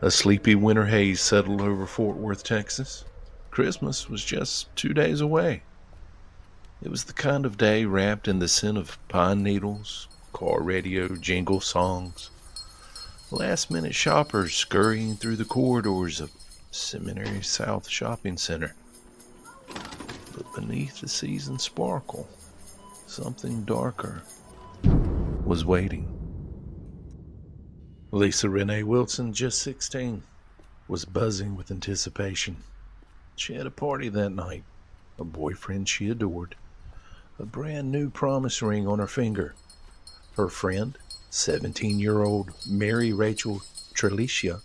A sleepy winter haze settled over Fort Worth, Texas. Christmas was just 2 days away. It was the kind of day wrapped in the scent of pine needles, car radio jingle songs, last-minute shoppers scurrying through the corridors of Seminary South Shopping Center. But beneath the season's sparkle, something darker was waiting. Lisa Renee Wilson, just 16, was buzzing with anticipation. She had a party that night, a boyfriend she adored, a brand new promise ring on her finger. Her friend, 17-year-old Mary Rachel Trelicia,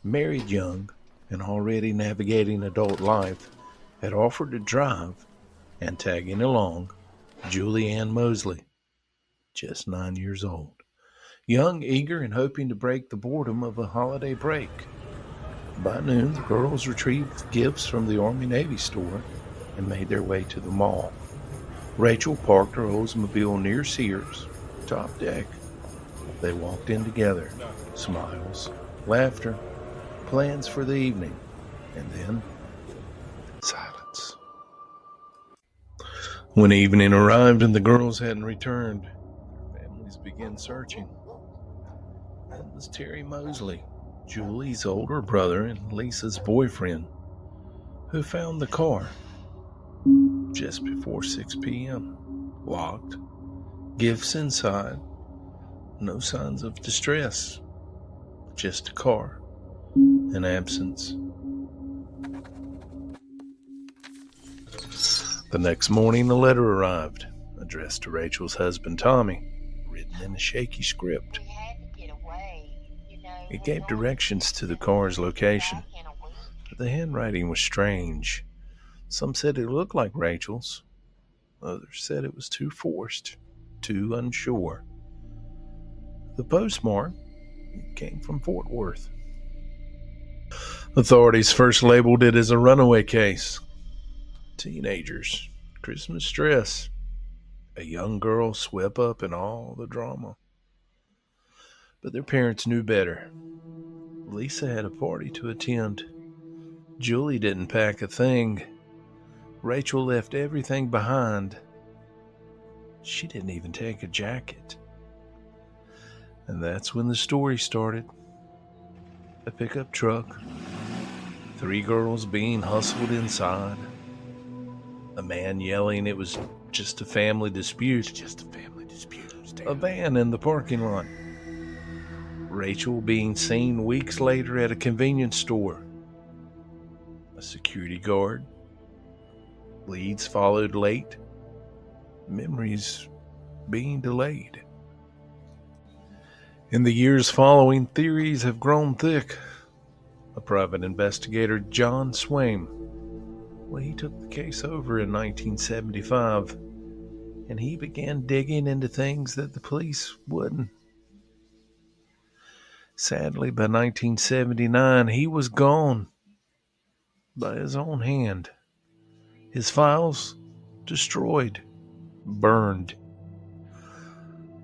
married young and already navigating adult life, had offered to drive, and tagging along, Julie Ann Mosley, just 9 years old. Young, eager, and hoping to break the boredom of a holiday break. By noon, the girls retrieved gifts from the Army-Navy store and made their way to the mall. Rachel parked her Oldsmobile near Sears, top deck. They walked in together, smiles, laughter, plans for the evening, and then silence. When evening arrived and the girls hadn't returned, their families began searching. That was Terry Mosley, Julie's older brother and Lisa's boyfriend, who found the car just before 6 p.m. Locked, gifts inside, no signs of distress, just a car and absence. The next morning, a letter arrived, addressed to Rachel's husband Tommy, written in a shaky script. It gave directions to the car's location, but the handwriting was strange. Some said it looked like Rachel's. Others said it was too forced, too unsure. The postmark came from Fort Worth. Authorities first labeled it as a runaway case. Teenagers, Christmas stress, a young girl swept up in all the drama. But their parents knew better. Lisa had a party to attend. Julie didn't pack a thing. Rachel left everything behind. She didn't even take a jacket. And that's when the story started. A pickup truck, 3 girls being hustled inside, a man yelling it was just a family dispute, a van in the parking lot, Rachel being seen weeks later at a convenience store, a security guard, leads followed late, memories being delayed. In the years following, theories have grown thick. A private investigator, John Swaim, he took the case over in 1975, and he began digging into things that the police wouldn't. Sadly, by 1979, he was gone by his own hand. His files destroyed, burned.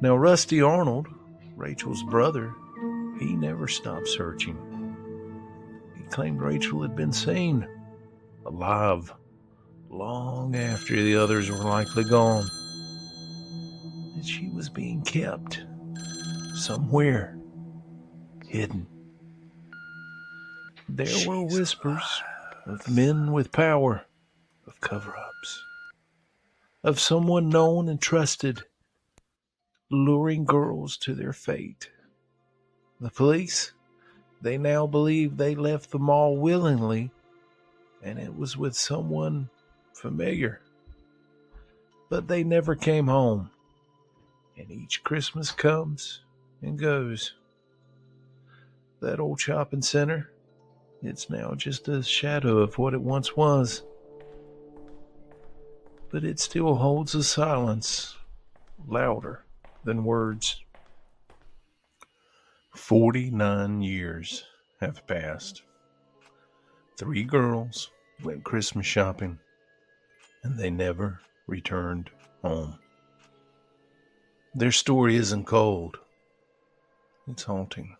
Now, Rusty Arnold, Rachel's brother, he never stopped searching. He claimed Rachel had been seen, alive, long after the others were likely gone. That she was being kept somewhere, hidden. There were whispers of men with power, of cover-ups, of someone known and trusted, luring girls to their fate. The police, they now believe they left the mall willingly, and it was with someone familiar. But they never came home, and each Christmas comes and goes. That old shopping center, it's now just a shadow of what it once was. But it still holds a silence louder than words. 49 years have passed. 3 girls went Christmas shopping, and they never returned home. Their story isn't cold. It's haunting.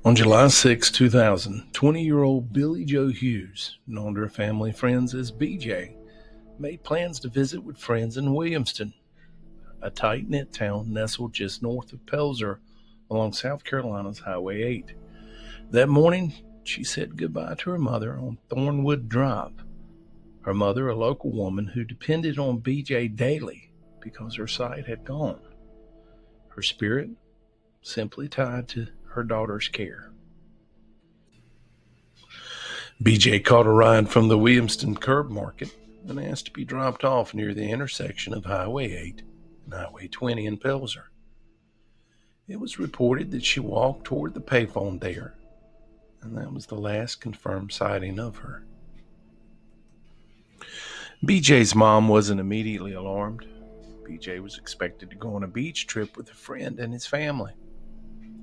On July 6, 2000, 20-year-old Billy Joe Hughes, known to her family friends as BJ, made plans to visit with friends in Williamston, a tight-knit town nestled just north of Pelzer along South Carolina's Highway 8. That morning, she said goodbye to her mother on Thornwood Drive. Her mother, a local woman who depended on BJ daily because her sight had gone. Her spirit simply tied to her daughter's care. BJ caught a ride from the Williamston Curb Market and asked to be dropped off near the intersection of Highway 8 and Highway 20 in Pelzer. It was reported that she walked toward the payphone there, and that was the last confirmed sighting of her. BJ's mom wasn't immediately alarmed. BJ was expected to go on a beach trip with a friend and his family.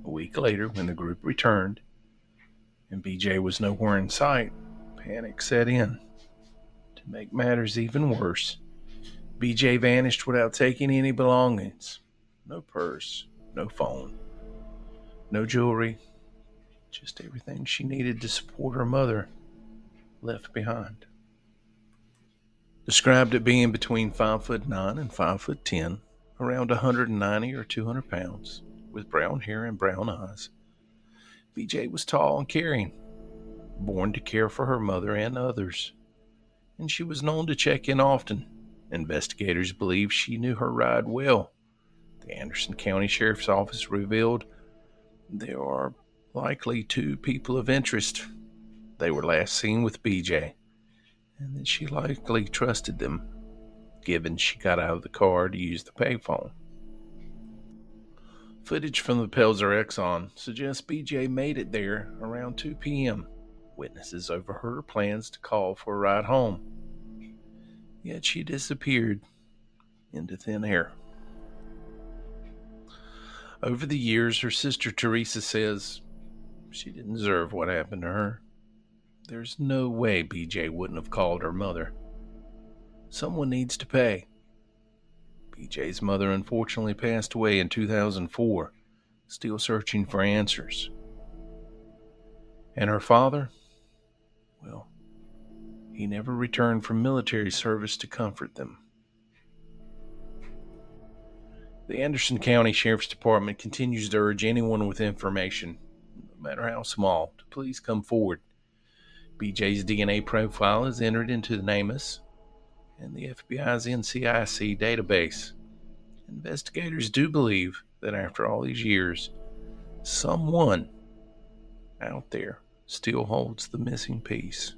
A week later, when the group returned and BJ was nowhere in sight, panic set in. To make matters even worse, BJ vanished without taking any belongings. No purse, no phone, no jewelry, just everything she needed to support her mother left behind. Described at being between 5'9" and 5'10", around 190 or 200 pounds, with brown hair and brown eyes. BJ was tall and caring, born to care for her mother and others, and she was known to check in often. Investigators believe she knew her ride well. The Anderson County Sheriff's Office revealed there are likely two people of interest. They were last seen with BJ, and that she likely trusted them, given she got out of the car to use the payphone. Footage from the Pelzer Exxon suggests BJ made it there around 2 p.m. Witnesses overheard her plans to call for a ride home. Yet she disappeared into thin air. Over the years, her sister Teresa says she didn't deserve what happened to her. There's no way BJ wouldn't have called her mother. Someone needs to pay. BJ's mother unfortunately passed away in 2004, still searching for answers. And her father? Well, he never returned from military service to comfort them. The Anderson County Sheriff's Department continues to urge anyone with information, no matter how small, to please come forward. BJ's DNA profile is entered into the NamUs and the FBI's NCIC database. Investigators do believe that after all these years, someone out there still holds the missing piece.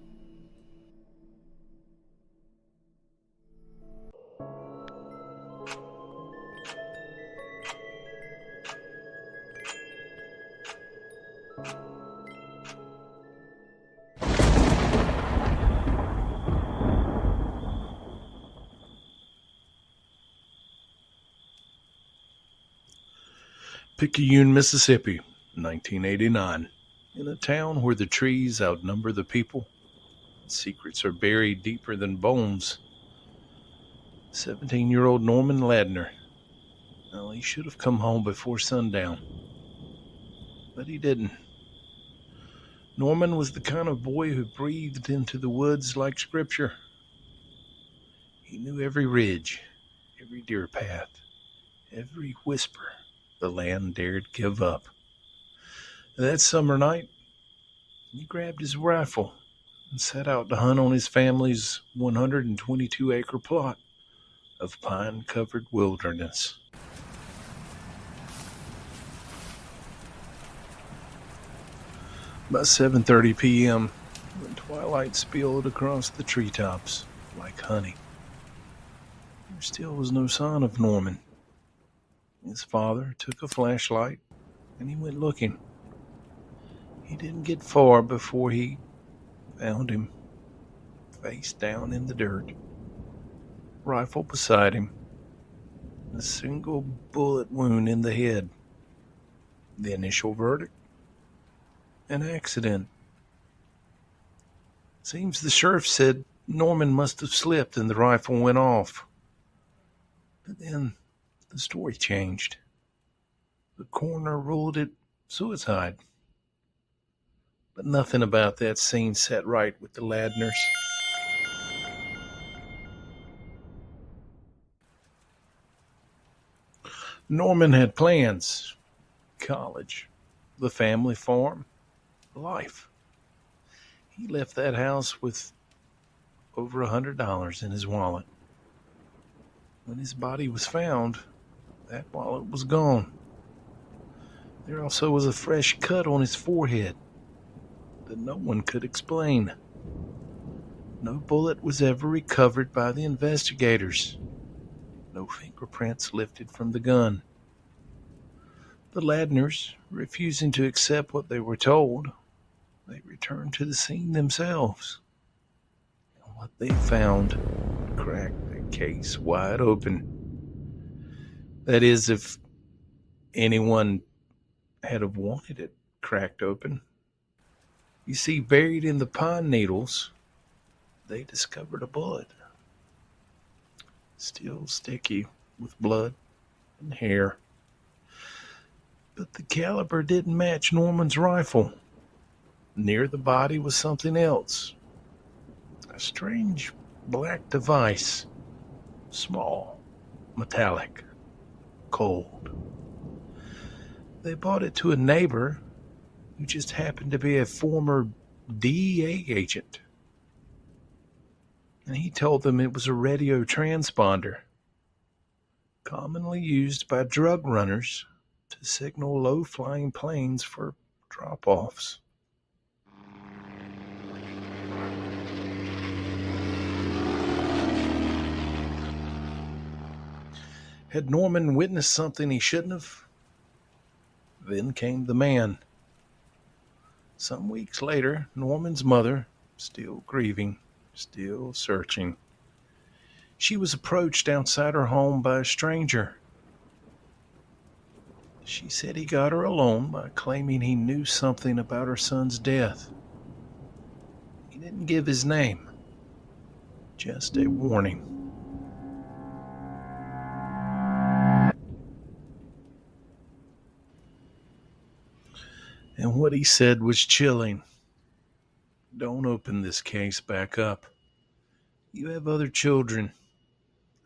Picayune, Mississippi, 1989. In a town where the trees outnumber the people, secrets are buried deeper than bones. 17-year-old Norman Ladner. Well, he should have come home before sundown, but he didn't. Norman was the kind of boy who breathed into the woods like scripture. He knew every ridge, every deer path, every whisper the land dared give up. That summer night, he grabbed his rifle and set out to hunt on his family's 122-acre plot of pine-covered wilderness. By 7:30 p.m., when twilight spilled across the treetops like honey, there still was no sign of Norman. His father took a flashlight and he went looking. He didn't get far before he found him, face down in the dirt, rifle beside him, a single bullet wound in the head. The initial verdict? An accident. Seems the sheriff said Norman must have slipped and the rifle went off. But then the story changed. The coroner ruled it suicide. But nothing about that scene sat right with the Ladners. Norman had plans: college, the family farm, life. He left that house with over $100 in his wallet. When his body was found, that wallet was gone. There also was a fresh cut on his forehead that no one could explain. No bullet was ever recovered by the investigators. No fingerprints lifted from the gun. The Ladners, refusing to accept what they were told, they returned to the scene themselves. And what they found cracked the case wide open. That is, if anyone had have wanted it cracked open. You see, buried in the pine needles, they discovered a bullet. Still sticky with blood and hair. But the caliber didn't match Norman's rifle. Near the body was something else. A strange black device. Small, metallic, cold. They bought it to a neighbor who just happened to be a former DEA agent. And he told them it was a radio transponder, commonly used by drug runners to signal low-flying planes for drop-offs. Had Norman witnessed something he shouldn't have? Then came the man. Some weeks later, Norman's mother, still grieving, still searching, she was approached outside her home by a stranger. She said he got her alone by claiming he knew something about her son's death. He didn't give his name, just a warning. And what he said was chilling. Don't open this case back up. You have other children.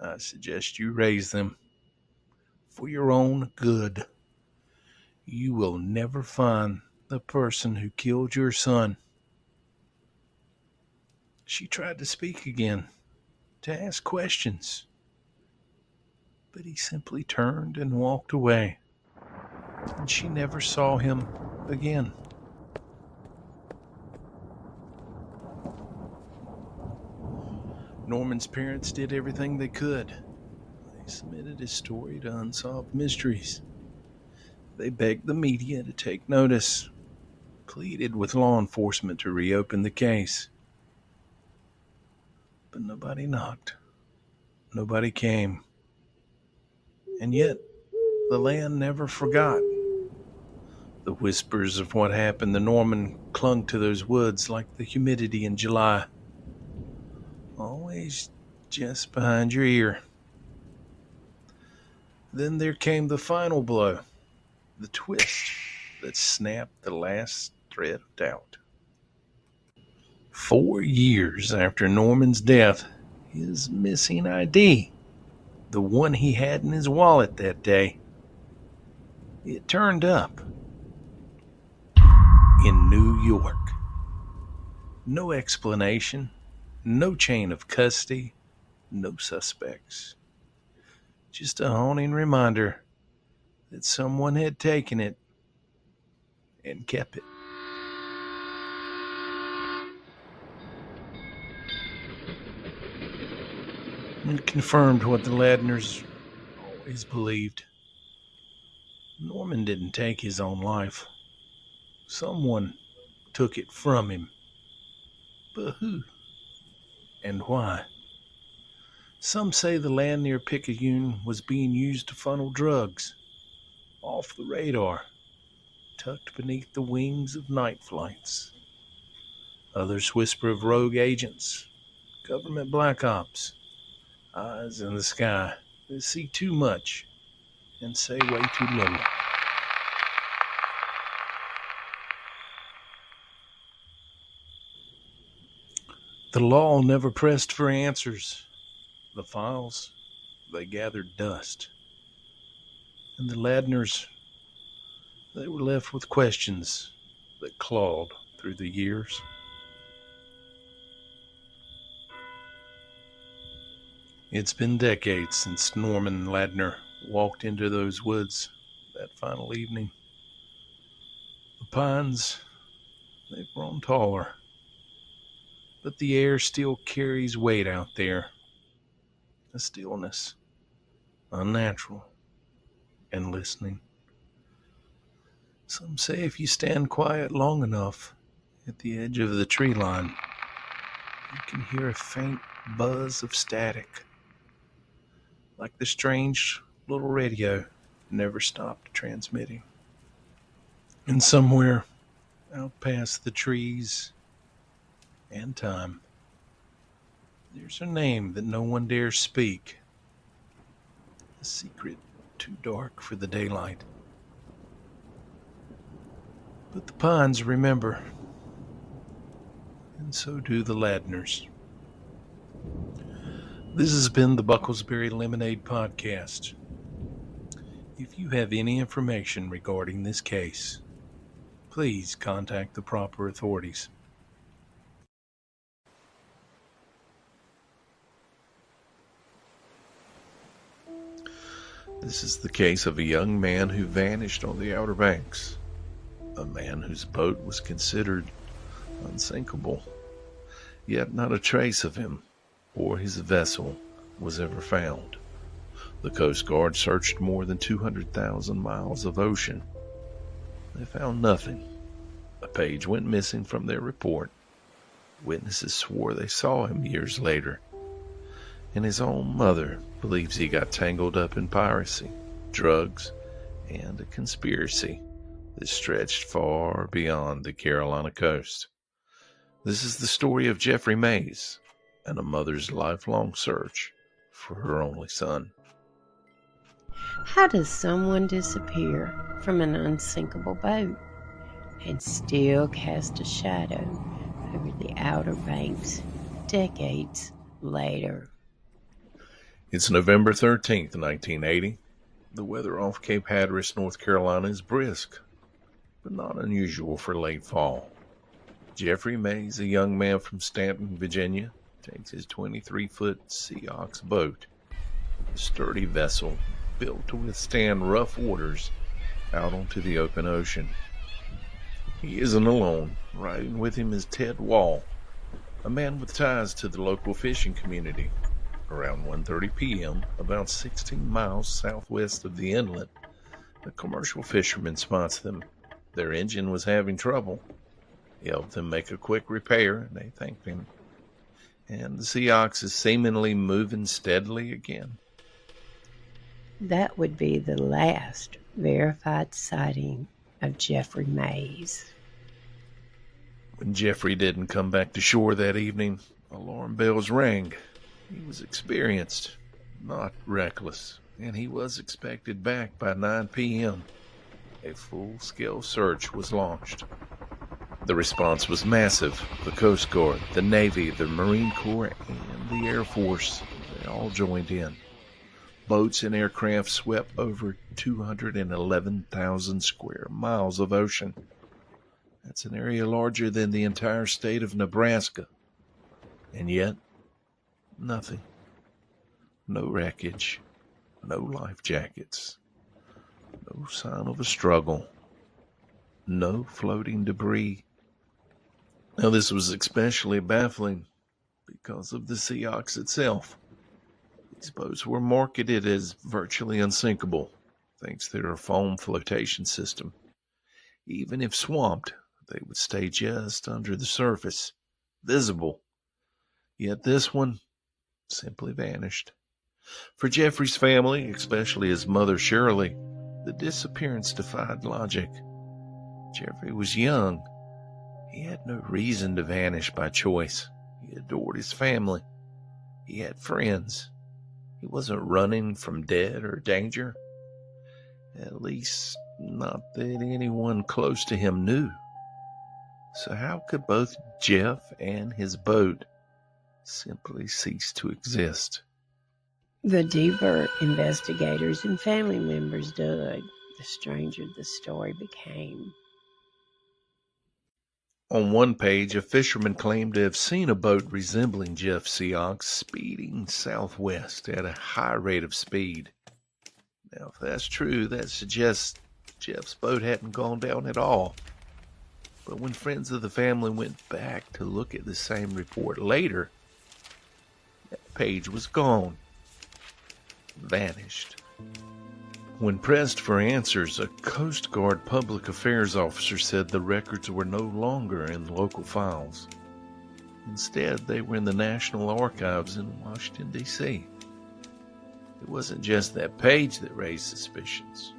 I suggest you raise them for your own good. You will never find the person who killed your son. She tried to speak again, to ask questions, but he simply turned and walked away, and she never saw him again. Norman's parents did everything they could. They submitted his story to Unsolved Mysteries. They begged the media to take notice, pleaded with law enforcement to reopen the case. But nobody knocked. Nobody came. And yet, the land never forgot. The whispers of what happened to Norman clung to those woods like the humidity in July. Always just behind your ear. Then there came the final blow, the twist that snapped the last thread of doubt. 4 years after Norman's death, his missing ID, the one he had in his wallet that day, it turned up in New York. No explanation, no chain of custody, no suspects. Just a haunting reminder that someone had taken it and kept it. It confirmed what the Ladners always believed. Norman didn't take his own life. Someone took it from him. But who and why? Some say the land near Picayune was being used to funnel drugs, off the radar, tucked beneath the wings of night flights. Others whisper of rogue agents Government black ops, eyes in the sky that see too much and say way too little. The law never pressed for answers. The files, they gathered dust. And the Ladners, they were left with questions that clawed through the years. It's been decades since Norman Ladner walked into those woods that final evening. The pines, they've grown taller, but the air still carries weight out there. A stillness, unnatural, and listening. Some say if you stand quiet long enough at the edge of the tree line, you can hear a faint buzz of static, like the strange little radio never stopped transmitting. And somewhere out past the trees and time, there's a name that no one dares speak, a secret too dark for the daylight. But the pines remember, and so do the Ladners. This has been the Bucklesbury Lemonade Podcast. If you have any information regarding this case, please contact the proper authorities. This is the case of a young man who vanished on the Outer Banks. A man whose boat was considered unsinkable, yet not a trace of him or his vessel was ever found. The Coast Guard searched more than 200,000 miles of ocean. They found nothing. A page went missing from their report. Witnesses swore they saw him years later. And his own mother believes he got tangled up in piracy, drugs, and a conspiracy that stretched far beyond the Carolina coast. This is the story of Jeffrey Mays and a mother's lifelong search for her only son. How does someone disappear from an unsinkable boat and still cast a shadow over the Outer Banks decades later? It's November 13th, 1980. The weather off Cape Hatteras, North Carolina is brisk, but not unusual for late fall. Jeffrey Mays, a young man from Stanton, Virginia, takes his 23-foot Sea Ox boat, a sturdy vessel built to withstand rough waters, out onto the open ocean. He isn't alone. Riding with him is Ted Wall, a man with ties to the local fishing community. Around 1:30 p.m., about 16 miles southwest of the inlet, a commercial fisherman spots them. Their engine was having trouble. He helped them make a quick repair, and they thanked him. And the Sea Ox is seemingly moving steadily again. That would be the last verified sighting of Jeffrey Mays. When Jeffrey didn't come back to shore that evening, alarm bells rang. He was experienced, not reckless, and he was expected back by 9 p.m. A full-scale search was launched. The response was massive. The Coast Guard, the Navy, the Marine Corps, and the Air Force, they all joined in. Boats and aircraft swept over 211,000 square miles of ocean. That's an area larger than the entire state of Nebraska. And yet, nothing. No wreckage. No life jackets. No sign of a struggle. No floating debris. Now, this was especially baffling because of the Sea Ox itself. These boats were marketed as virtually unsinkable, thanks to their foam flotation system. Even if swamped, they would stay just under the surface, visible. Yet this one simply vanished. For Jeffrey's family, especially his mother Shirley, the disappearance defied logic. Jeffrey was young. He had no reason to vanish by choice. He adored his family. He had friends. He wasn't running from death or danger. At least, not that anyone close to him knew. So how could both Jeff and his boat simply cease to exist? The deeper investigators and family members dug, the stranger the story became. On one page, a fisherman claimed to have seen a boat resembling Jeff Seahawks speeding southwest at a high rate of speed. Now, if that's true, that suggests Jeff's boat hadn't gone down at all. But when friends of the family went back to look at the same report later, that page was gone. Vanished. When pressed for answers, a Coast Guard public affairs officer said the records were no longer in local files. Instead, they were in the National Archives in Washington, D.C. It wasn't just that page that raised suspicions.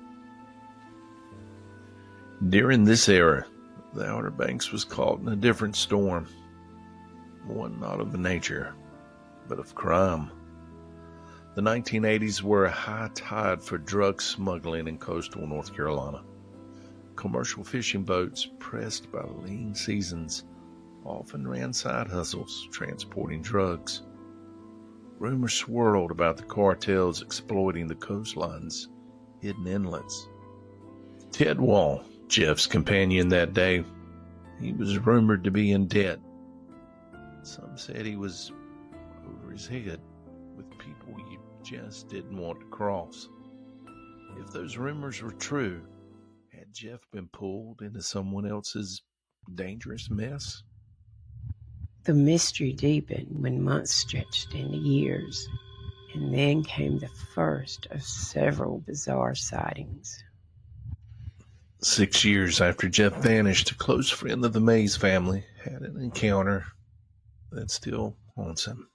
During this era, the Outer Banks was caught in a different storm. One not of nature, but of crime. The 1980s were a high tide for drug smuggling in coastal North Carolina. Commercial fishing boats, pressed by lean seasons, often ran side hustles transporting drugs. Rumors swirled about the cartels exploiting the coastlines, hidden inlets. Ted Wall, Jeff's companion that day, he was rumored to be in debt. Some said he was over his head with people you just didn't want to cross. If those rumors were true, had Jeff been pulled into someone else's dangerous mess? The mystery deepened when months stretched into years, and then came the first of several bizarre sightings. 6 years after Jeff vanished, a close friend of the Mays family had an encounter that still haunts him.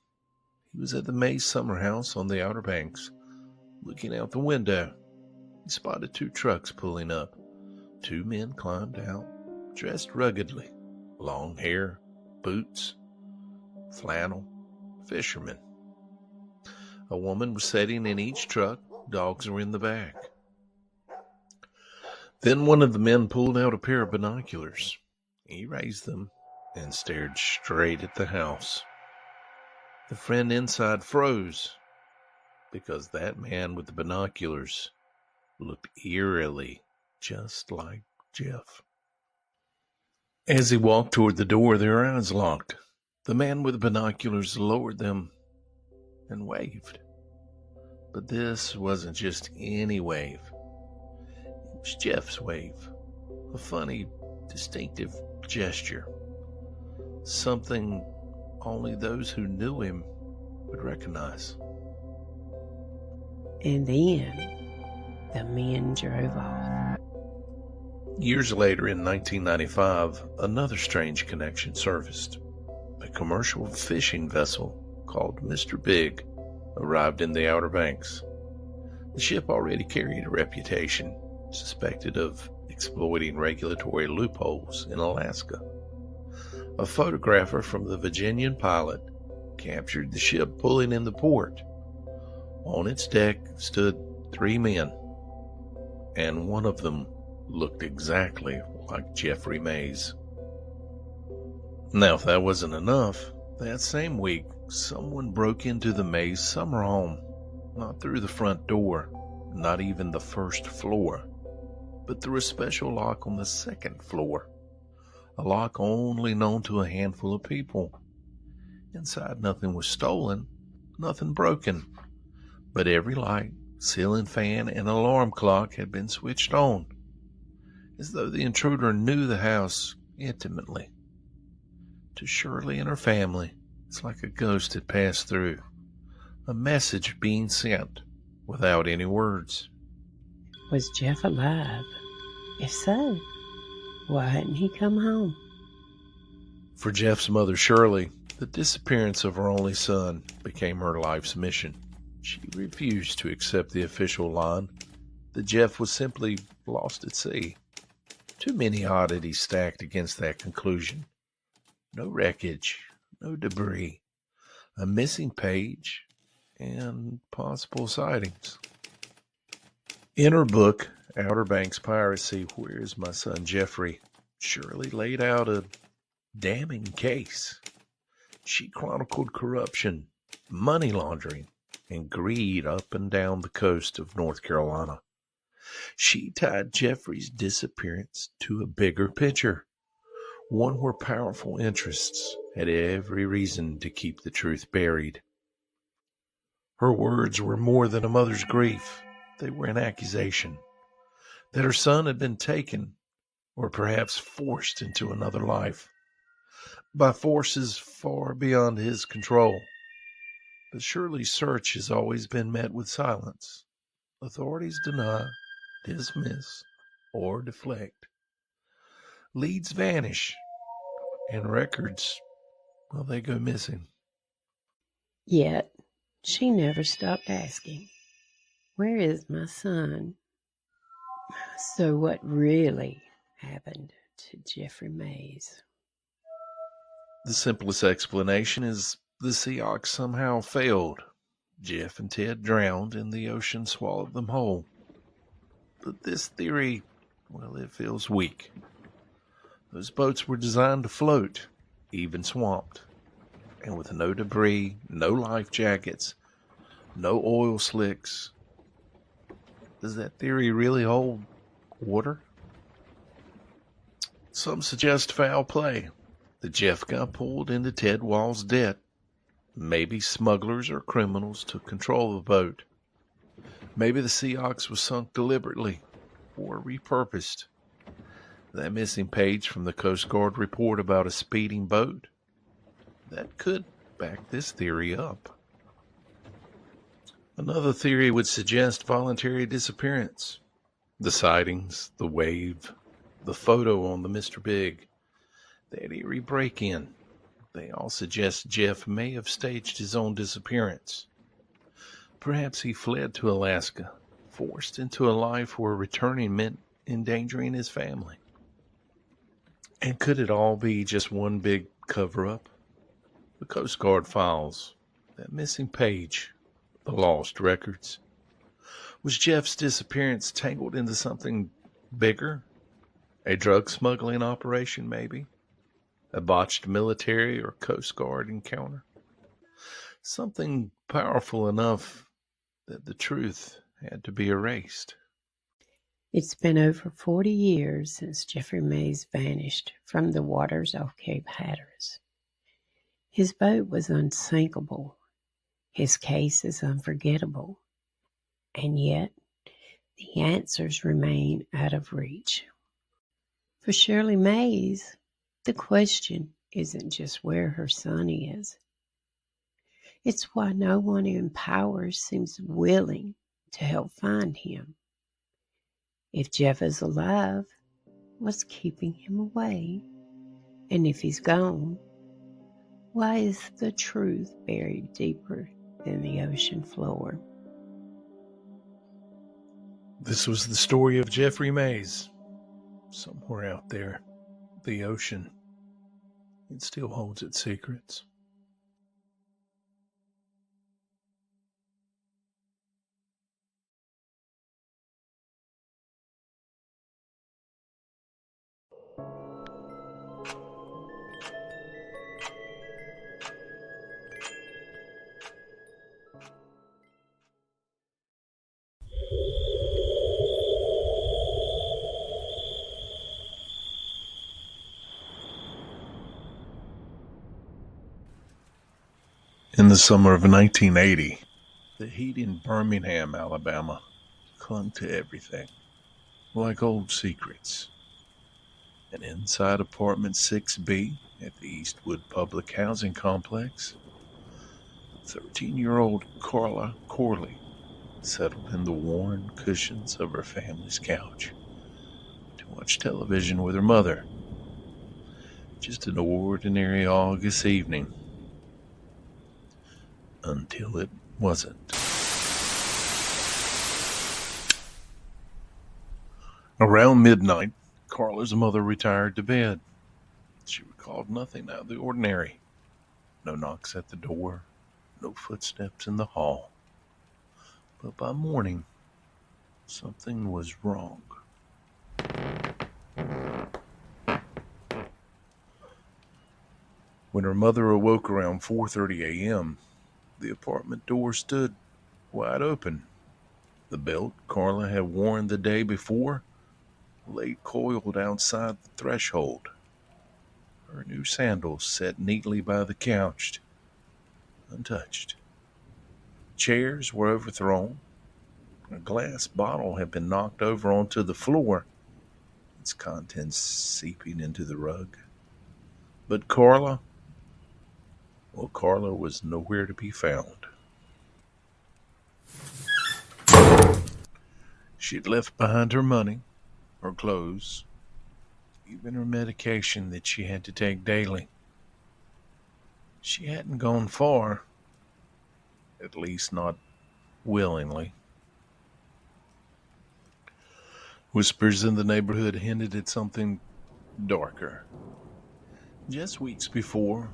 He was at the Mays summer house on the Outer Banks. Looking out the window, he spotted 2 trucks pulling up. 2 men climbed out, dressed ruggedly. Long hair, boots, flannel, fishermen. A woman was sitting in each truck. Dogs were in the back. Then one of the men pulled out a pair of binoculars. He raised them and stared straight at the house. The friend inside froze because that man with the binoculars looked eerily just like Jeff. As he walked toward the door, their eyes locked. The man with the binoculars lowered them and waved. But this wasn't just any wave. It was Jeff's wave. A funny, distinctive gesture. Something only those who knew him would recognize. And then the men drove off. Years later, in 1995, another strange connection surfaced. A commercial fishing vessel called Mr. Big arrived in the Outer Banks. The ship already carried a reputation, suspected of exploiting regulatory loopholes in Alaska. A photographer from the Virginian pilot captured the ship pulling in the port. On its deck stood 3 men, and one of them looked exactly like Jeffrey Mays. Now, if that wasn't enough, that same week, someone broke into the Mays summer home, not through the front door, not even the first floor, but through a special lock on the second floor. A lock only known to a handful of people. Inside, nothing was stolen, nothing broken, but every light, ceiling fan, and alarm clock had been switched on, as though the intruder knew the house intimately. To Shirley and her family, it's like a ghost had passed through, a message being sent without any words. Was Jeff alive? If so, why hadn't he come home? For Jeff's mother, Shirley, the disappearance of her only son became her life's mission. She refused to accept the official line that Jeff was simply lost at sea. Too many oddities stacked against that conclusion. No wreckage, no debris. a missing page, and possible sightings. In her book, Outer Banks Piracy, Where is My Son Jeffrey, Shirley laid out a damning case. She chronicled corruption, money laundering, and greed up and down the coast of North Carolina. She tied Jeffrey's disappearance to a bigger picture, one where powerful interests had every reason to keep the truth buried. Her words were more than a mother's grief. They were an accusation that her son had been taken or perhaps forced into another life by forces far beyond his control. But Shirley's search has always been met with silence. Authorities deny, dismiss, or deflect. Leads vanish, and records, well, they go missing. Yet she never stopped asking, "Where is my son?" So what really happened to Jeffrey Mays? The simplest explanation is the Sea Ox somehow failed. Jeff and Ted drowned and the ocean swallowed them whole. But this theory, well, it feels weak. Those boats were designed to float, even swamped. And with no debris, no life jackets, no oil slicks, does that theory really hold water? Some suggest foul play. The Jeff got pulled into Ted Wall's debt. Maybe smugglers or criminals took control of the boat. Maybe the Sea Ox was sunk deliberately or repurposed. That missing page from the Coast Guard report about a speeding boat, that could back this theory up. Another theory would suggest voluntary disappearance. The sightings, the wave, the photo on the Mr. Big, that eerie break-in, they all suggest Jeff may have staged his own disappearance. Perhaps he fled to Alaska, forced into a life where returning meant endangering his family. And could it all be just one big cover-up? The Coast Guard files, that missing page, the lost records. Was Jeff's disappearance tangled into something bigger? A drug smuggling operation, maybe? A botched military or Coast Guard encounter? Something powerful enough that the truth had to be erased. It's been over 40 years since Jeffrey Mays vanished from the waters off Cape Hatteras. His boat was unsinkable. His case is unforgettable. And yet, the answers remain out of reach. For Shirley Mays, the question isn't just where her son is. It's why no one in power seems willing to help find him. If Jeff is alive, what's keeping him away? And if he's gone, why is the truth buried deeper than the ocean floor? This was the story of Jeffrey Mays. Somewhere out there, the ocean, it still holds its secrets. In the summer of 1980, the heat in Birmingham, Alabama, clung to everything, like old secrets. And inside apartment 6B at the Eastwood Public Housing Complex, 13-year-old Carla Corley settled in the worn cushions of her family's couch to watch television with her mother. Just an ordinary August evening. Until it wasn't. Around midnight, Carla's mother retired to bed. She recalled nothing out of the ordinary. No knocks at the door, No footsteps in the hall. But by morning, something was wrong. When her mother awoke around 4:30 a.m., the apartment door stood wide open. The belt Carla had worn the day before lay coiled outside the threshold. Her new sandals sat neatly by the couch, untouched. Chairs were overthrown. A glass bottle had been knocked over onto the floor, its contents seeping into the rug. But Carla, well, Carla was nowhere to be found. She'd left behind her money, her clothes, even her medication that she had to take daily. She hadn't gone far, at least not willingly. Whispers in the neighborhood hinted at something darker. Just weeks before,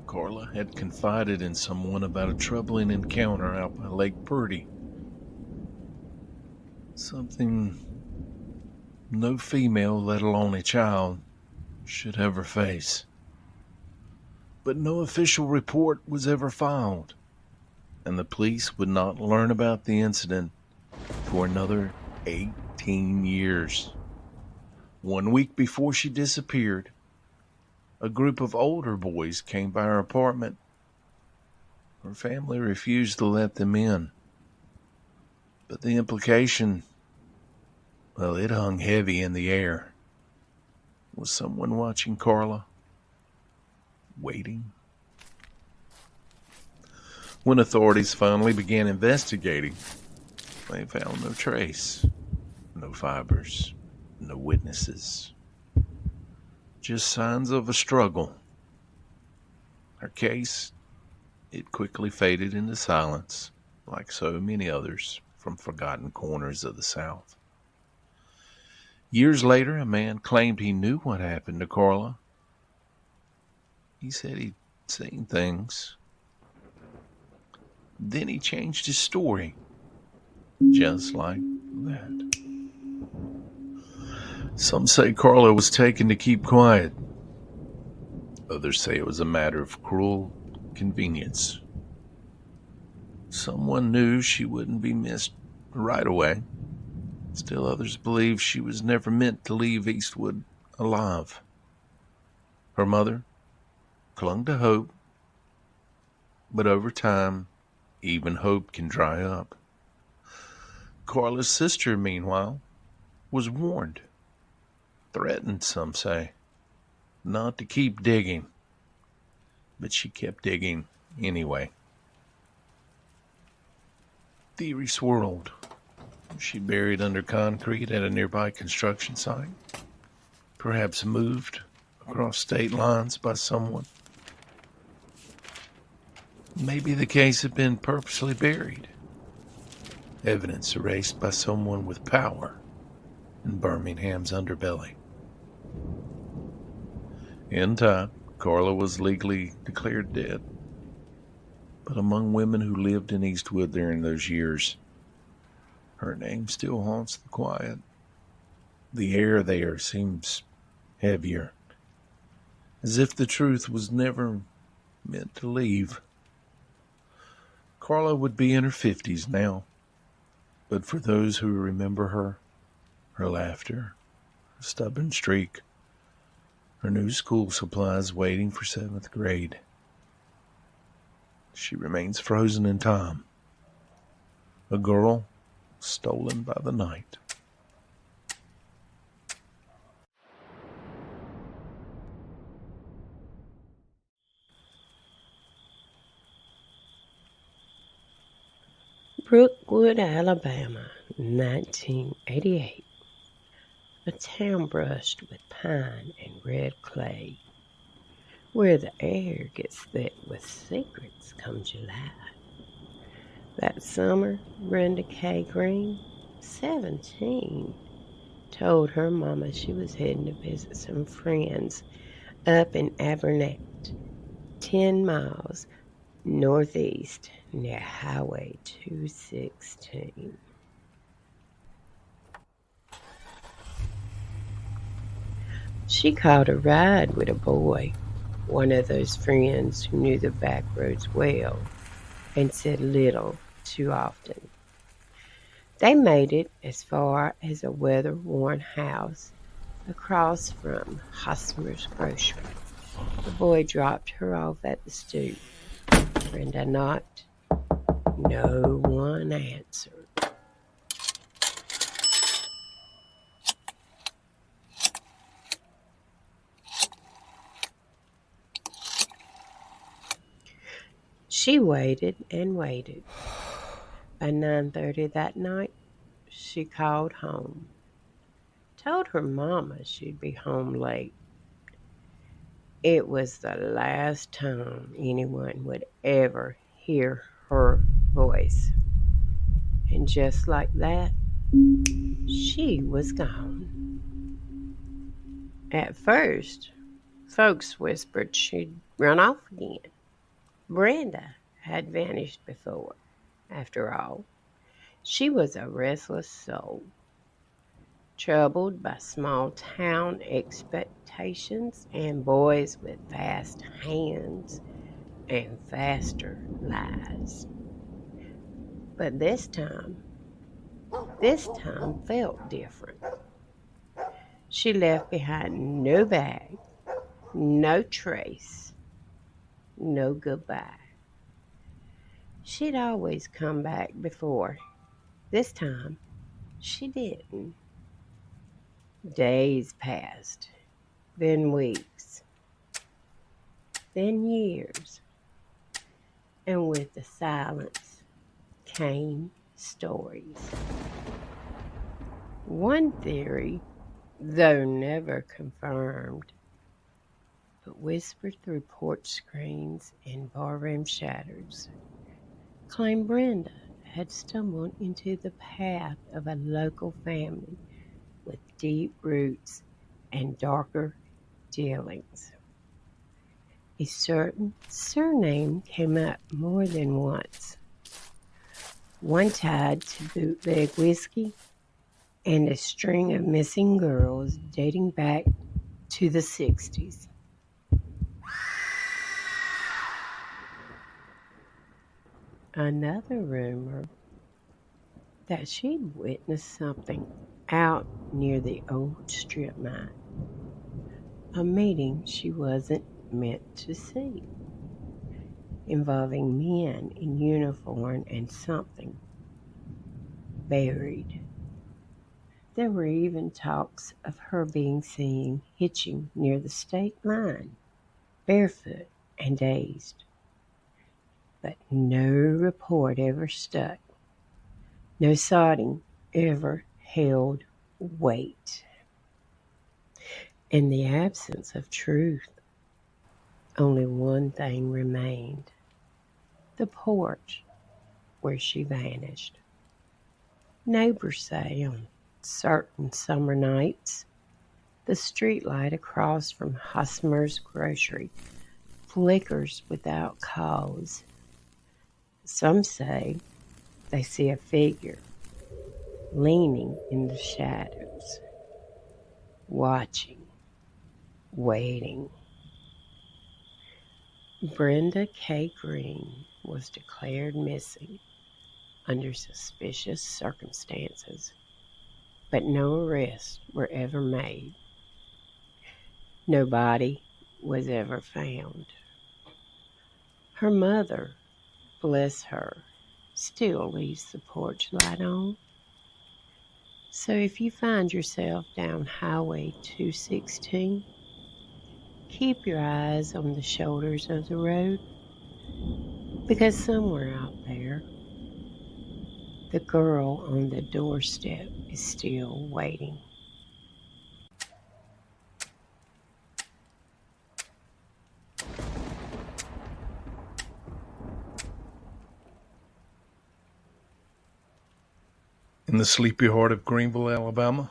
Carla had confided in someone about a troubling encounter out by Lake Purdy. Something no female, let alone a child, should ever face. But no official report was ever filed, and the police would not learn about the incident for another 18 years. 1 week before she disappeared, a group of older boys came by her apartment. Her family refused to let them in. But the implication, well, it hung heavy in the air. Was someone watching Carla? Waiting? When authorities finally began investigating, they found no trace, no fibers, no witnesses. Just signs of a struggle. Her case, it quickly faded into silence, like so many others from forgotten corners of the South. Years later, a man claimed he knew what happened to Carla. He said he'd seen things. Then he changed his story, just like that. Some say Carla was taken to keep quiet. Others say it was a matter of cruel convenience. Someone knew she wouldn't be missed right away. Still others believe she was never meant to leave Eastwood alive. Her mother clung to hope, but over time, even hope can dry up. Carla's sister, meanwhile, was warned, threatened, some say, not to keep digging, but she kept digging anyway. Theory swirled. She buried under concrete at a nearby construction site, perhaps moved across state lines by someone. Maybe the case had been purposely buried, evidence erased by someone with power in Birmingham's underbelly. In time, Carla was legally declared dead, but among women who lived in Eastwood during those years, her name still haunts the quiet. The air there seems heavier, as if the truth was never meant to leave. Carla would be in her 50s now, but for those who remember her, her laughter, her stubborn streak, her new school supplies waiting for 7th grade, she remains frozen in time. A girl stolen by the night. Brookwood, Alabama, 1988. A town brushed with pine and red clay, where the air gets thick with secrets come July. That summer, Brenda K. Green, 17, told her mama she was heading to visit some friends up in Abernett, 10 miles northeast near Highway 216. She caught a ride with a boy, one of those friends who knew the backroads well and said little too often. They made it as far as a weather-worn house across from Hosmer's grocery. The boy dropped her off at the stoop. Brenda knocked. No one answered. She waited and waited. By 9:30 that night, she called home. Told her mama she'd be home late. It was the last time anyone would ever hear her voice. And just like that, she was gone. At first, folks whispered she'd run off again. Brenda had vanished before. After all, she was a restless soul, troubled by small-town expectations and boys with fast hands and faster lies. But this time felt different. She left behind no bag, no trace, no goodbye. She'd always come back before. This time, she didn't. Days passed, then weeks, then years, and with the silence came stories. One theory, though never confirmed, but whispered through porch screens and barroom shadows, claimed Brenda had stumbled into the path of a local family with deep roots and darker dealings. A certain surname came up more than once, one tied to bootleg whiskey and a string of missing girls dating back to the 60s. Another rumor that she'd witnessed something out near the old strip mine, a meeting she wasn't meant to see, involving men in uniform and something buried. There were even talks of her being seen hitching near the state line, barefoot and dazed. But no report ever stuck. No sighting ever held weight. In the absence of truth, only one thing remained: the porch where she vanished. Neighbors say on certain summer nights, the streetlight across from Hosmer's grocery flickers without cause. Some say they see a figure leaning in the shadows, watching, waiting. Brenda K. Green was declared missing under suspicious circumstances, but no arrests were ever made. No body was ever found. Her mother, bless her, still leaves the porch light on. So if you find yourself down Highway 216, keep your eyes on the shoulders of the road, because somewhere out there, the girl on the doorstep is still waiting. In the sleepy heart of Greenville, Alabama,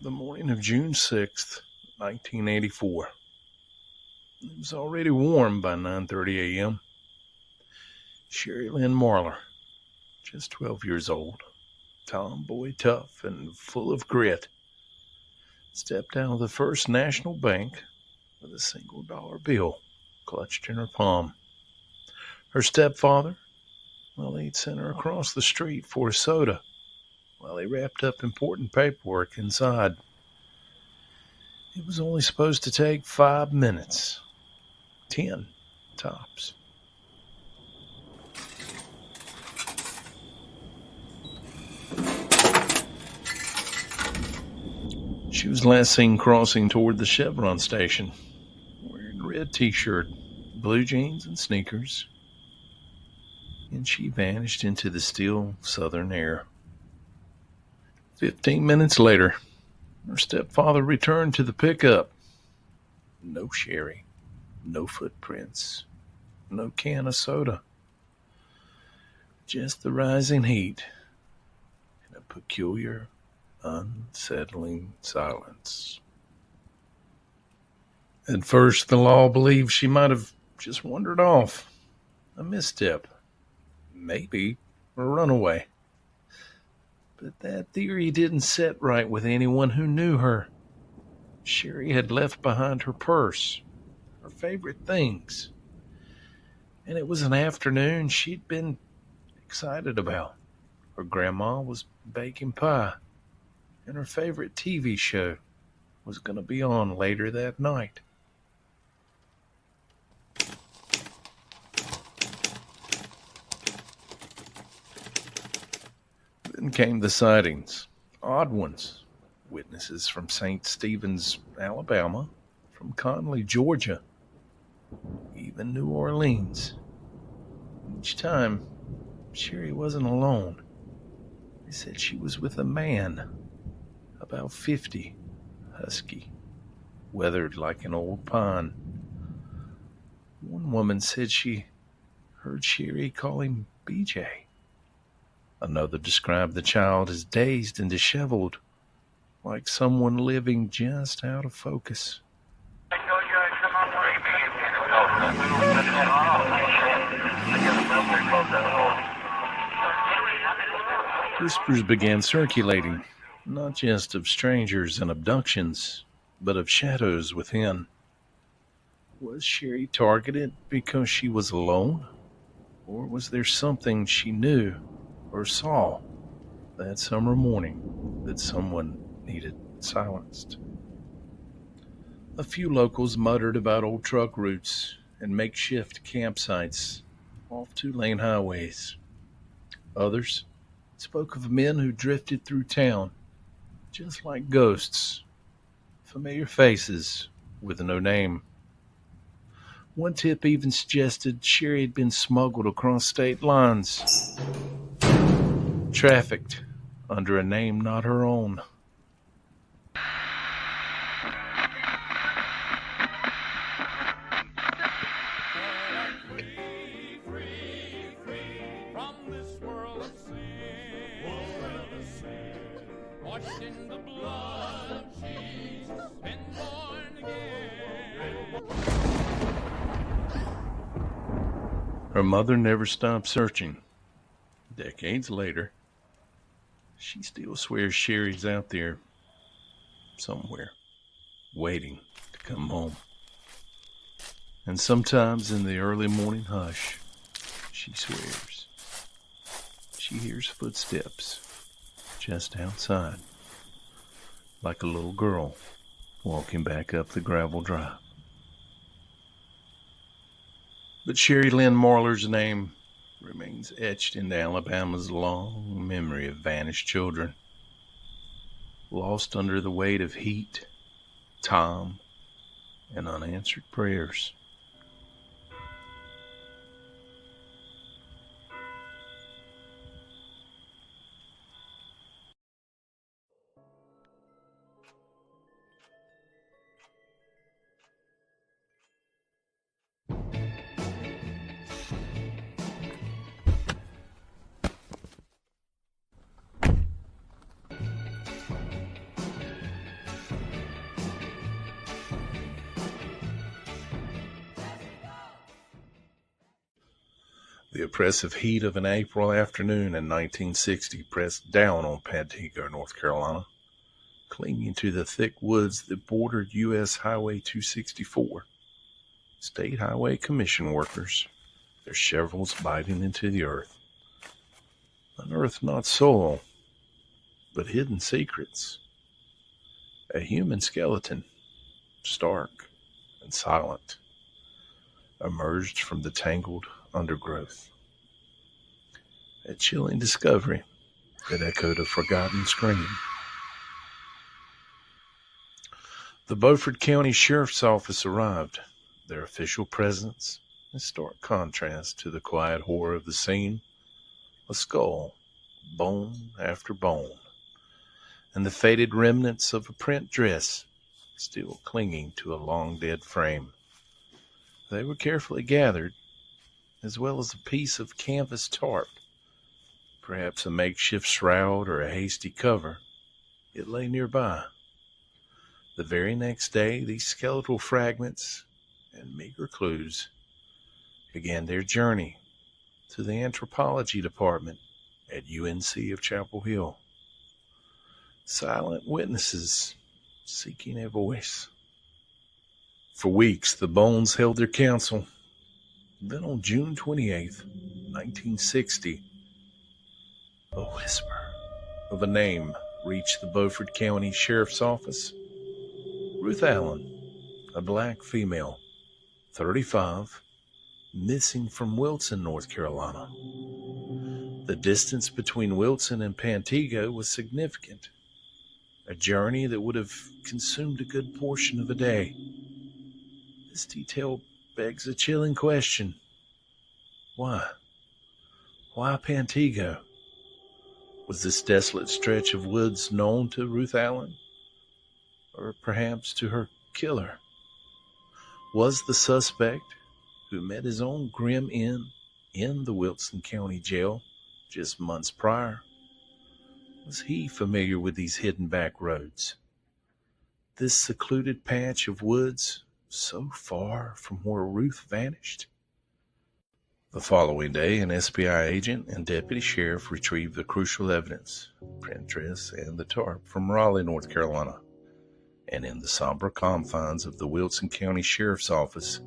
the morning of June 6th, 1984. It was already warm by 9:30 a.m. Sherry Lynn Marlar, just 12 years old, tomboy tough and full of grit, stepped out of the First National Bank with a single dollar bill clutched in her palm. Her stepfather, well, he'd sent her across the street for a soda while he wrapped up important paperwork inside. It was only supposed to take 5 minutes, 10 tops. She was last seen crossing toward the Chevron station, wearing a red t-shirt, blue jeans, and sneakers, and she vanished into the still southern air. 15 minutes later, her stepfather returned to the pickup. No Sherry, no footprints, no can of soda. Just the rising heat and a peculiar, unsettling silence. At first, the law believed she might have just wandered off, a misstep, maybe a runaway. But that theory didn't set right with anyone who knew her. Sherry had left behind her purse, her favorite things, and it was an afternoon she'd been excited about. Her grandma was baking pie, and her favorite TV show was going to be on later that night. Then came the sightings, odd ones. Witnesses from St. Stephen's, Alabama, from Conley, Georgia, even New Orleans. Each time, Sherry wasn't alone. They said she was with a man, about 50, husky, weathered like an old pine. One woman said she heard Sherry call him BJ. Another described the child as dazed and disheveled, like someone living just out of focus. Whispers began circulating, not just of strangers and abductions, but of shadows within. Was Sherry targeted because she was alone? Or was there something she knew or saw that summer morning that someone needed silenced? A few locals muttered about old truck routes and makeshift campsites off two-lane highways. Others spoke of men who drifted through town, just like ghosts, familiar faces with no name. One tip even suggested Sherry had been smuggled across state lines, trafficked under a name not her own. Her mother never stopped searching. Decades later, she still swears Sherry's out there somewhere, waiting to come home. And sometimes in the early morning hush, she swears she hears footsteps just outside, like a little girl walking back up the gravel drive. But Sherry Lynn Marlar's name remains etched into Alabama's long memory of vanished children, lost under the weight of heat, time, and unanswered prayers. The oppressive heat of an April afternoon in 1960 pressed down on Pantego, North Carolina, clinging to the thick woods that bordered U.S. Highway 264. State Highway Commission workers, their shovels biting into the earth. Unearthed not soil, but hidden secrets. A human skeleton, stark and silent, emerged from the tangled undergrowth. A chilling discovery that echoed a forgotten scream. The Beaufort County Sheriff's Office arrived, their official presence in stark contrast to the quiet horror of the scene. A skull, bone after bone, and the faded remnants of a print dress still clinging to a long-dead frame. They were carefully gathered, as well as a piece of canvas tarp, perhaps a makeshift shroud or a hasty cover. It lay nearby. The very next day, these skeletal fragments and meager clues began their journey to the anthropology department at UNC of Chapel Hill. Silent witnesses seeking a voice. For weeks, the bones held their counsel. Then on June 28th, 1960, a whisper of a name reached the Beaufort County Sheriff's Office. Ruth Allen, a black female, 35, missing from Wilson, North Carolina. The distance between Wilson and Pantego was significant, a journey that would have consumed a good portion of a day. This detail begs a chilling question. Why? Why Pantego? Was this desolate stretch of woods known to Ruth Allen? Or perhaps to her killer? Was the suspect, who met his own grim end in the Wilson County Jail just months prior, was he familiar with these hidden back roads? This secluded patch of woods so far from where Ruth vanished? The following day, an SBI agent and deputy sheriff retrieved the crucial evidence, print dress and the tarp, from Raleigh, North Carolina. And in the somber confines of the Wilson County Sheriff's Office,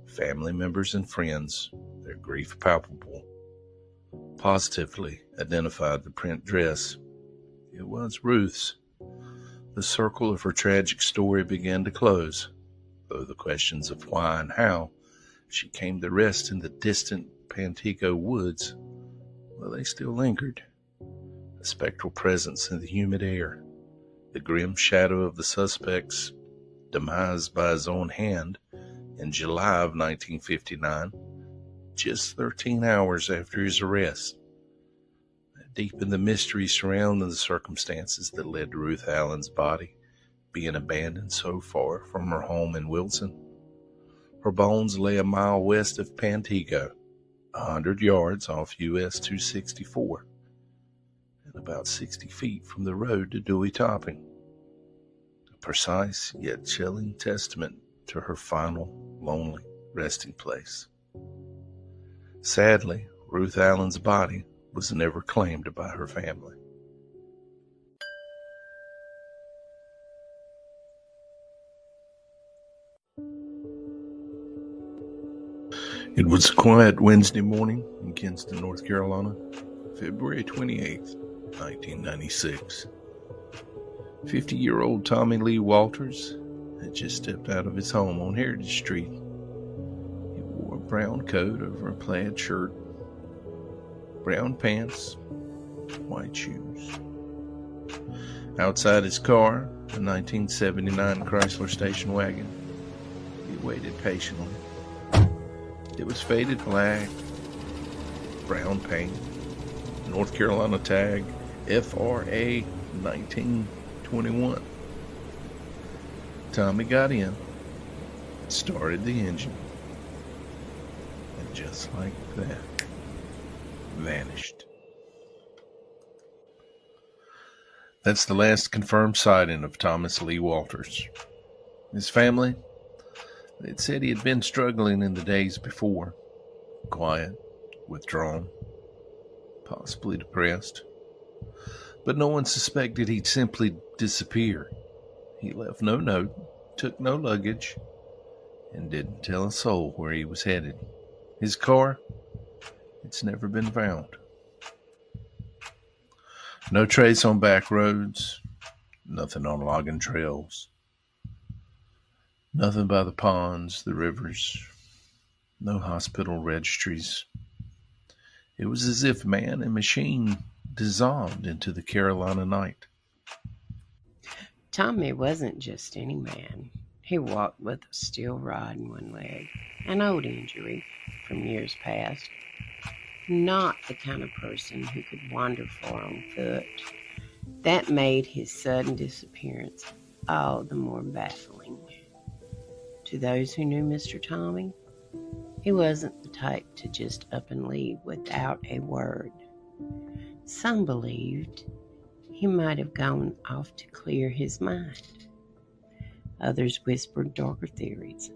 family members and friends, their grief palpable, positively identified the print dress. It was Ruth's. The circle of her tragic story began to close, though the questions of why and how she came to rest in the distant Pantego woods, well, they still lingered. A spectral presence in the humid air, the grim shadow of the suspect's demise by his own hand in July of 1959, just 13 hours after his arrest. Deepened the mystery surrounding the circumstances that led to Ruth Allen's body being abandoned so far from her home in Wilson. Her bones lay a mile west of Pantego, 100 yards off US 264, and about 60 feet from the road to Dewey Topping. A precise yet chilling testament to her final, lonely resting place. Sadly, Ruth Allen's body was never claimed by her family. It was a quiet Wednesday morning in Kinston, North Carolina, February 28th, 1996. 50-year-old Tommy Lee Walters had just stepped out of his home on Heritage Street. He wore a brown coat over a plaid shirt, brown pants, white shoes. Outside his car, a 1979 Chrysler station wagon, he waited patiently. It was faded black, brown paint, North Carolina tag, FRA 1921. Tommy got in, started the engine, and just like that, vanished. That's the last confirmed sighting of Thomas Lee Walters. His family, they'd said he had been struggling in the days before. Quiet, withdrawn, possibly depressed. But no one suspected he'd simply disappear. He left no note, took no luggage, and didn't tell a soul where he was headed. His car, it's never been found. No trace on back roads, nothing on logging trails, nothing by the ponds, the rivers, no hospital registries. It was as if man and machine dissolved into the Carolina night. Tommy wasn't just any man. He walked with a steel rod in one leg, an old injury from years past. Not the kind of person who could wander far on foot. That made his sudden disappearance all the more baffling. To those who knew Mr. Tommy, he wasn't the type to just up and leave without a word. Some believed he might have gone off to clear his mind. Others whispered darker theories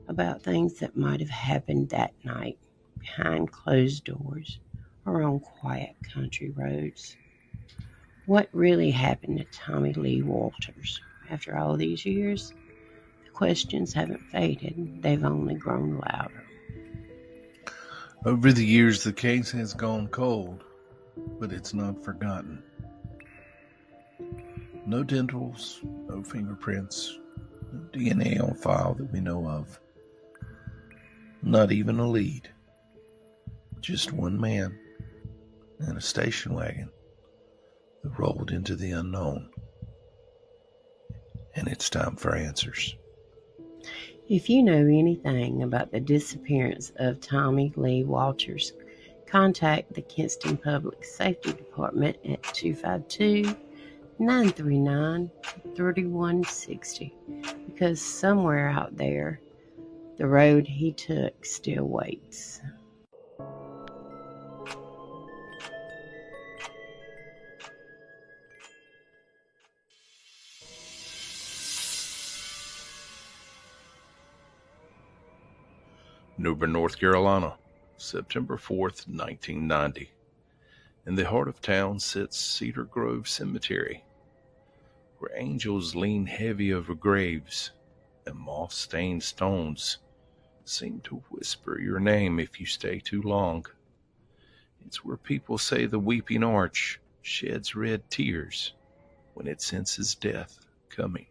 about things that might have happened that night behind closed doors or on quiet country roads. What really happened to Tommy Lee Walters after all these years? The questions haven't faded, they've only grown louder. Over the years, the case has gone cold, but it's not forgotten. No dentals, no fingerprints, no DNA on file that we know of. Not even a lead. Just one man and a station wagon that rolled into the unknown. And it's time for answers. If you know anything about the disappearance of Tommy Lee Walters, contact the Kinston Public Safety Department at 252-939-3160, because somewhere out there, the road he took still waits. New Bern, North Carolina, September 4th, 1990. In the heart of town sits Cedar Grove Cemetery, where angels lean heavy over graves and moth-stained stones seem to whisper your name if you stay too long. It's where people say the weeping arch sheds red tears when it senses death coming.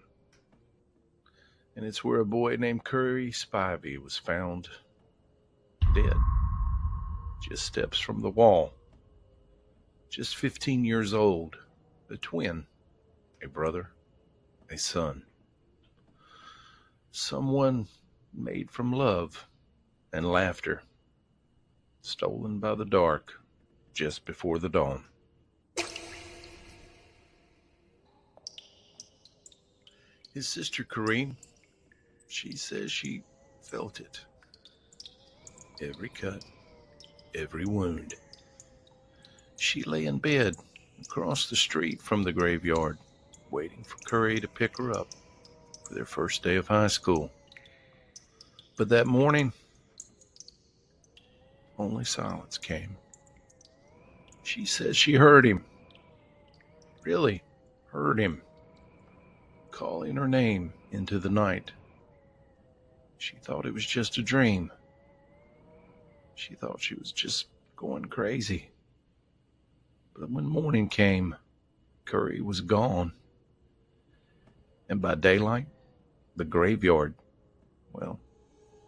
And it's where a boy named Curry Spivey was found dead, just steps from the wall. Just 15 years old, a twin, a brother, a son. Someone made from love and laughter, stolen by the dark just before the dawn. His sister Kareem, she says she felt it. Every cut, every wound. She lay in bed across the street from the graveyard, waiting for Curry to pick her up for their first day of high school. But that morning, only silence came. She says she heard him, really heard him, calling her name into the night. She thought it was just a dream. She thought she was just going crazy. But when morning came, Curry was gone. And by daylight, the graveyard, well,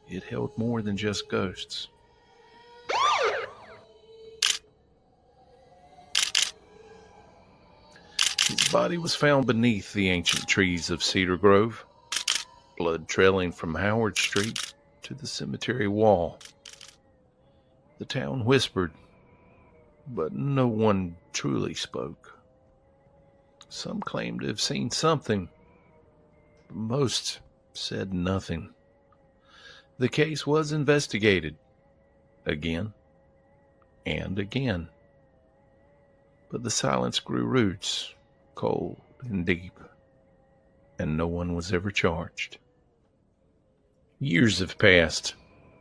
it held more than just ghosts. His body was found beneath the ancient trees of Cedar Grove, blood trailing from Howard Street to the cemetery wall. The town whispered, but no one truly spoke. Some claimed to have seen something, but most said nothing. The case was investigated again and again, but the silence grew roots, cold and deep, and no one was ever charged. Years have passed,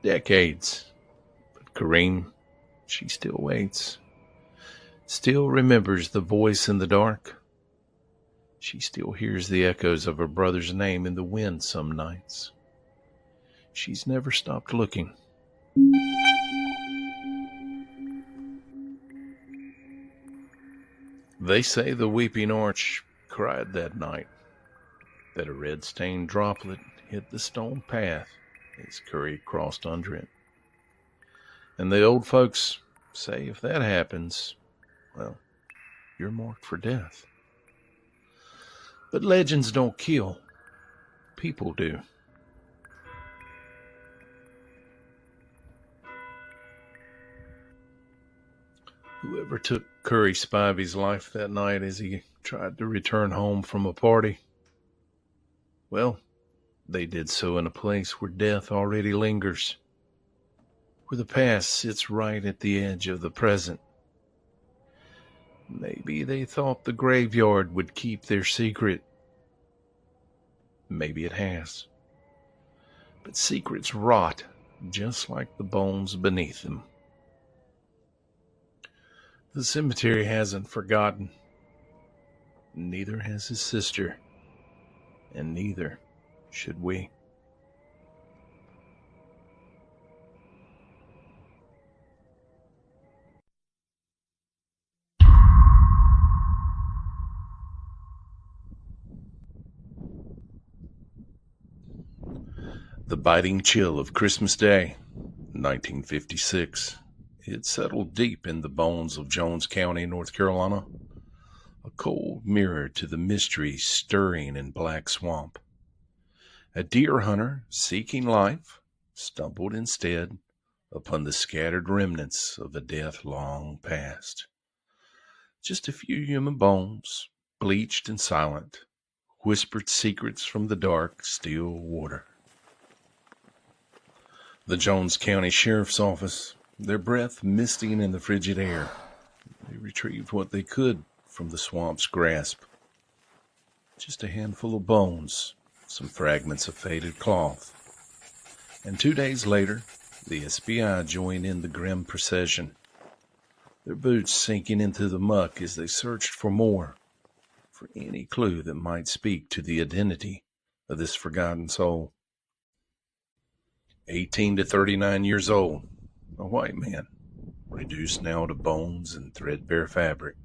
decades. Kareem, She still waits, still remembers the voice in the dark. She still hears the echoes of her brother's name in the wind some nights. She's never stopped looking. They say the weeping arch cried that night, that a red-stained droplet hit the stone path as Curry crossed under it. And the old folks say if that happens, well, you're marked for death. But legends don't kill. People do. Whoever took Curry Spivey's life that night as he tried to return home from a party, well, they did so in a place where death already lingers, where the past sits right at the edge of the present. Maybe they thought the graveyard would keep their secret. Maybe it has. But secrets rot just like the bones beneath them. The cemetery hasn't forgotten. Neither has his sister. And neither should we. The biting chill of Christmas Day, 1956. It settled deep in the bones of Jones County, North Carolina, a cold mirror to the mystery stirring in Black Swamp. A deer hunter seeking life stumbled instead upon the scattered remnants of a death long past. Just a few human bones, bleached and silent, whispered secrets from the dark, still water. The Jones County Sheriff's Office, their breath misting in the frigid air. They retrieved what they could from the swamp's grasp. Just a handful of bones, some fragments of faded cloth. And 2 days later, the SBI joined in the grim procession, their boots sinking into the muck as they searched for more, for any clue that might speak to the identity of this forgotten soul. 18 to 39 years old, a white man, reduced now to bones and threadbare fabric.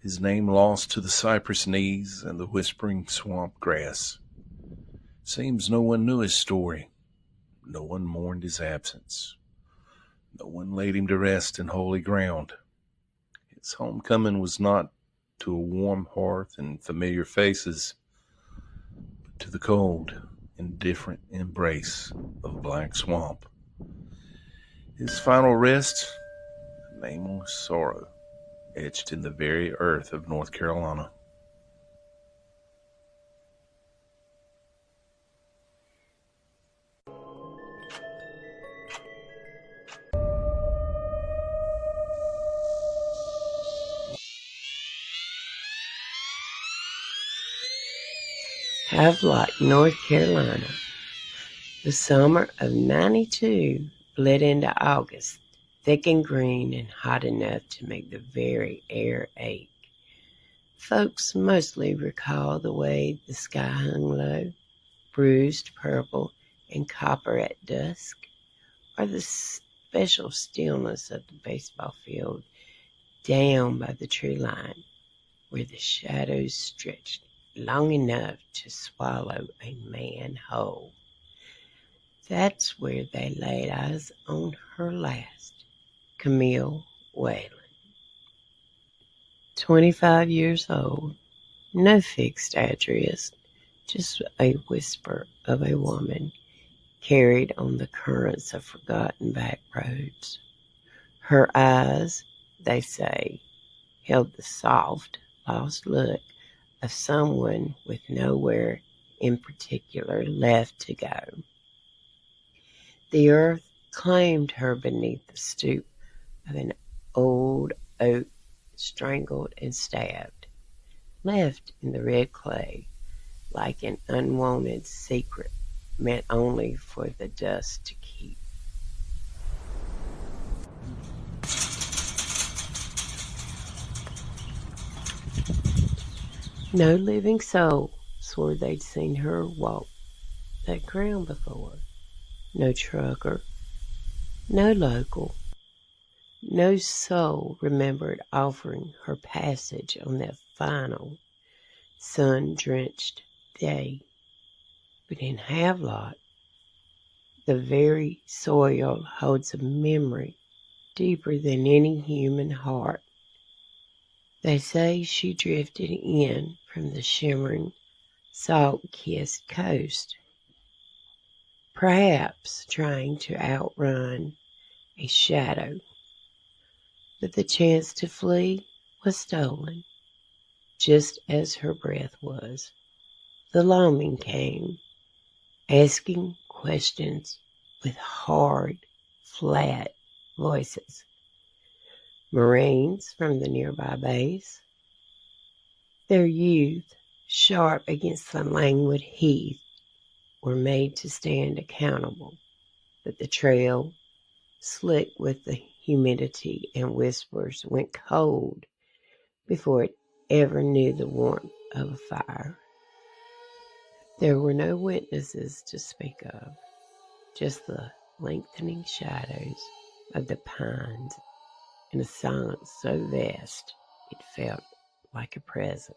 His name lost to the cypress knees and the whispering swamp grass. Seems no one knew his story. No one mourned his absence. No one laid him to rest in holy ground. His homecoming was not to a warm hearth and familiar faces, but to the cold, indifferent embrace of Black Swamp. His final rest, a nameless sorrow etched in the very earth of North Carolina. Havelock, North Carolina. The summer of '92 bled into August, thick and green and hot enough to make the very air ache. Folks mostly recall the way the sky hung low, bruised purple and copper at dusk, or the special stillness of the baseball field down by the tree line, where the shadows stretched long enough to swallow a man whole. That's where they laid eyes on her last, Camille Whalen. 25 years old, no fixed address, just a whisper of a woman carried on the currents of forgotten back roads. Her eyes, they say, held the soft, lost look of someone with nowhere in particular left to go. The earth claimed her beneath the stoop of an old oak, strangled and stabbed, left in the red clay like an unwanted secret meant only for the dust to keep. No living soul swore they'd seen her walk that ground before. No trucker, no local, no soul remembered offering her passage on that final sun-drenched day. But in Havelock, the very soil holds a memory deeper than any human heart. They say she drifted in from the shimmering, salt-kissed coast, perhaps trying to outrun a shadow. But the chance to flee was stolen, just as her breath was. The longing came, asking questions with hard, flat voices. Marines from the nearby base, their youth sharp against the languid heath, were made to stand accountable. But the trail, slick with the humidity and whispers, went cold before it ever knew the warmth of a fire. There were no witnesses to speak of, just the lengthening shadows of the pines in a silence so vast it felt like a presence.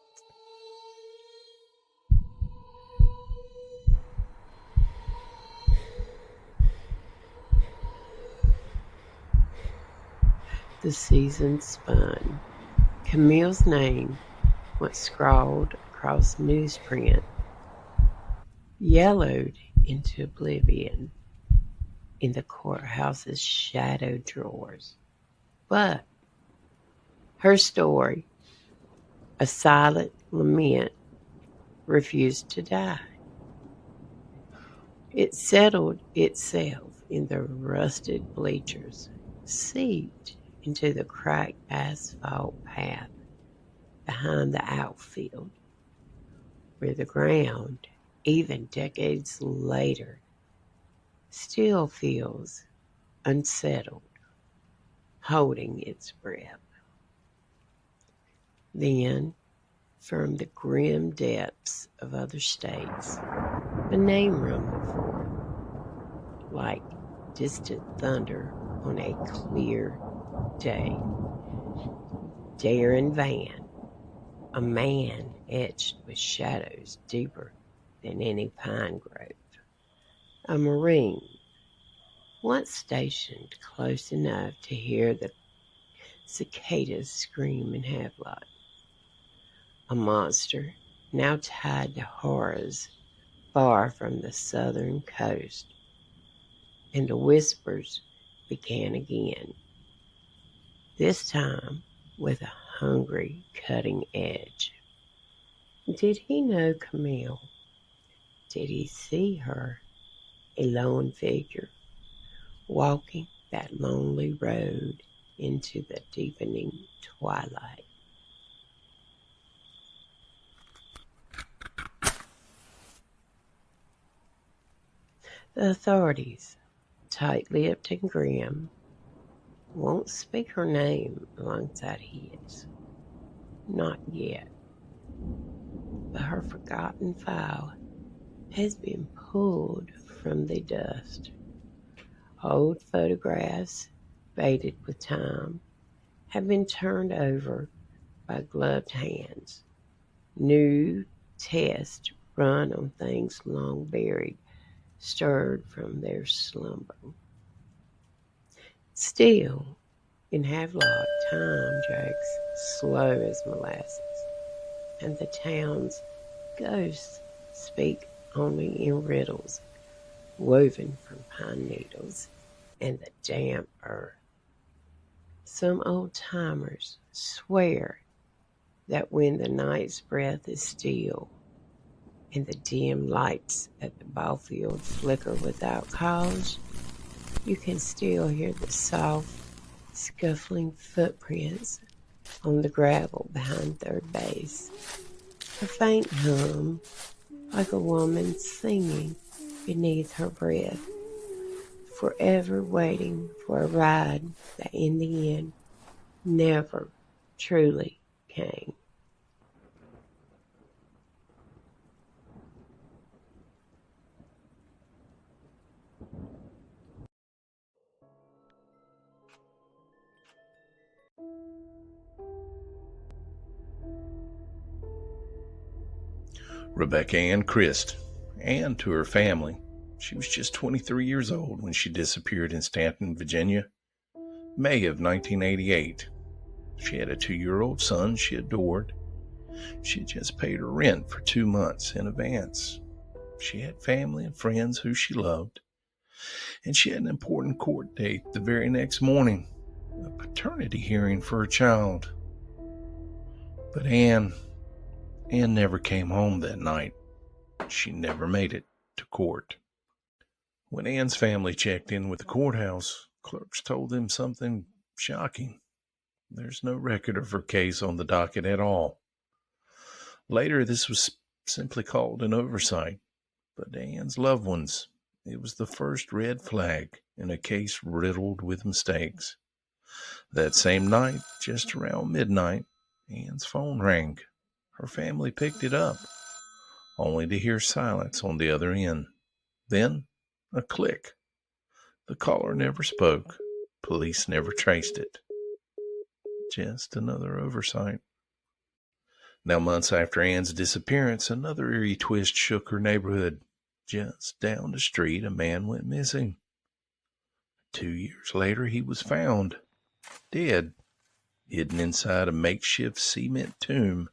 The season spun. Camille's name, once scrawled across newsprint, yellowed into oblivion in the courthouse's shadow drawers. But her story, a silent lament, refused to die. It settled itself in the rusted bleachers, seeped into the cracked asphalt path behind the outfield, where the ground, even decades later, still feels unsettled, holding its breath. Then, from the grim depths of other states, a name rumbled forth, like distant thunder on a clear day. Darren Van, a man etched with shadows deeper than any pine grove. A Marine, once stationed close enough to hear the cicadas scream in Havelock. A monster, now tied to horrors far from the southern coast. And the whispers began again, this time with a hungry cutting edge. Did he know Camille? Did he see her, a lone figure, walking that lonely road into the deepening twilight? The authorities, tight-lipped and grim, won't speak her name alongside his. Not yet. But her forgotten file has been pulled from the dust. Old photographs, faded with time, have been turned over by gloved hands. New tests run on things long buried, stirred from their slumber. Still, in Havelock, time drags slow as molasses, and the town's ghosts speak only in riddles woven from pine needles and the damp earth. Some old-timers swear that when the night's breath is still and the dim lights at the ball field flicker without cause, you can still hear the soft, scuffling footprints on the gravel behind third base. A faint hum, like a woman singing beneath her breath, forever waiting for a ride that in the end never truly came. Rebecca Ann Christ, and to her family. She was just 23 years old when she disappeared in Stanton, Virginia, May of 1988. She had a 2-year-old son she adored. She had just paid her rent for 2 months in advance. She had family and friends who she loved. And she had an important court date the very next morning, a paternity hearing for her child. But Anne never came home that night. She never made it to court. When Anne's family checked in with the courthouse, clerks told them something shocking. There's no record of her case on the docket at all. Later, this was simply called an oversight, but to Anne's loved ones, it was the first red flag in a case riddled with mistakes. That same night, just around midnight, Anne's phone rang. Her family picked it up, only to hear silence on the other end. Then, a click. The caller never spoke. Police never traced it. Just another oversight. Now, months after Anne's disappearance, another eerie twist shook her neighborhood. Just down the street, a man went missing. 2 years later, he was found, dead, hidden inside a makeshift cement tomb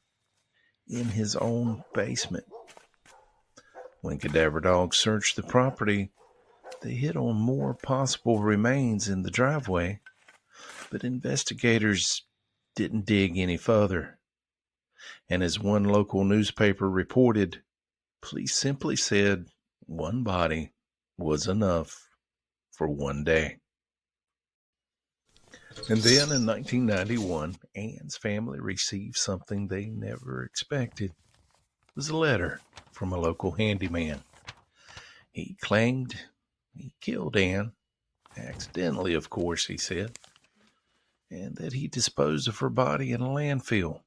in his own basement. When cadaver dogs searched the property, they hit on more possible remains in the driveway, but investigators didn't dig any further. And as one local newspaper reported, police simply said one body was enough for one day. And then in 1991, Anne's family received something they never expected. It was a letter from a local handyman. He claimed he killed Anne, accidentally, of course, he said, and that he disposed of her body in a landfill.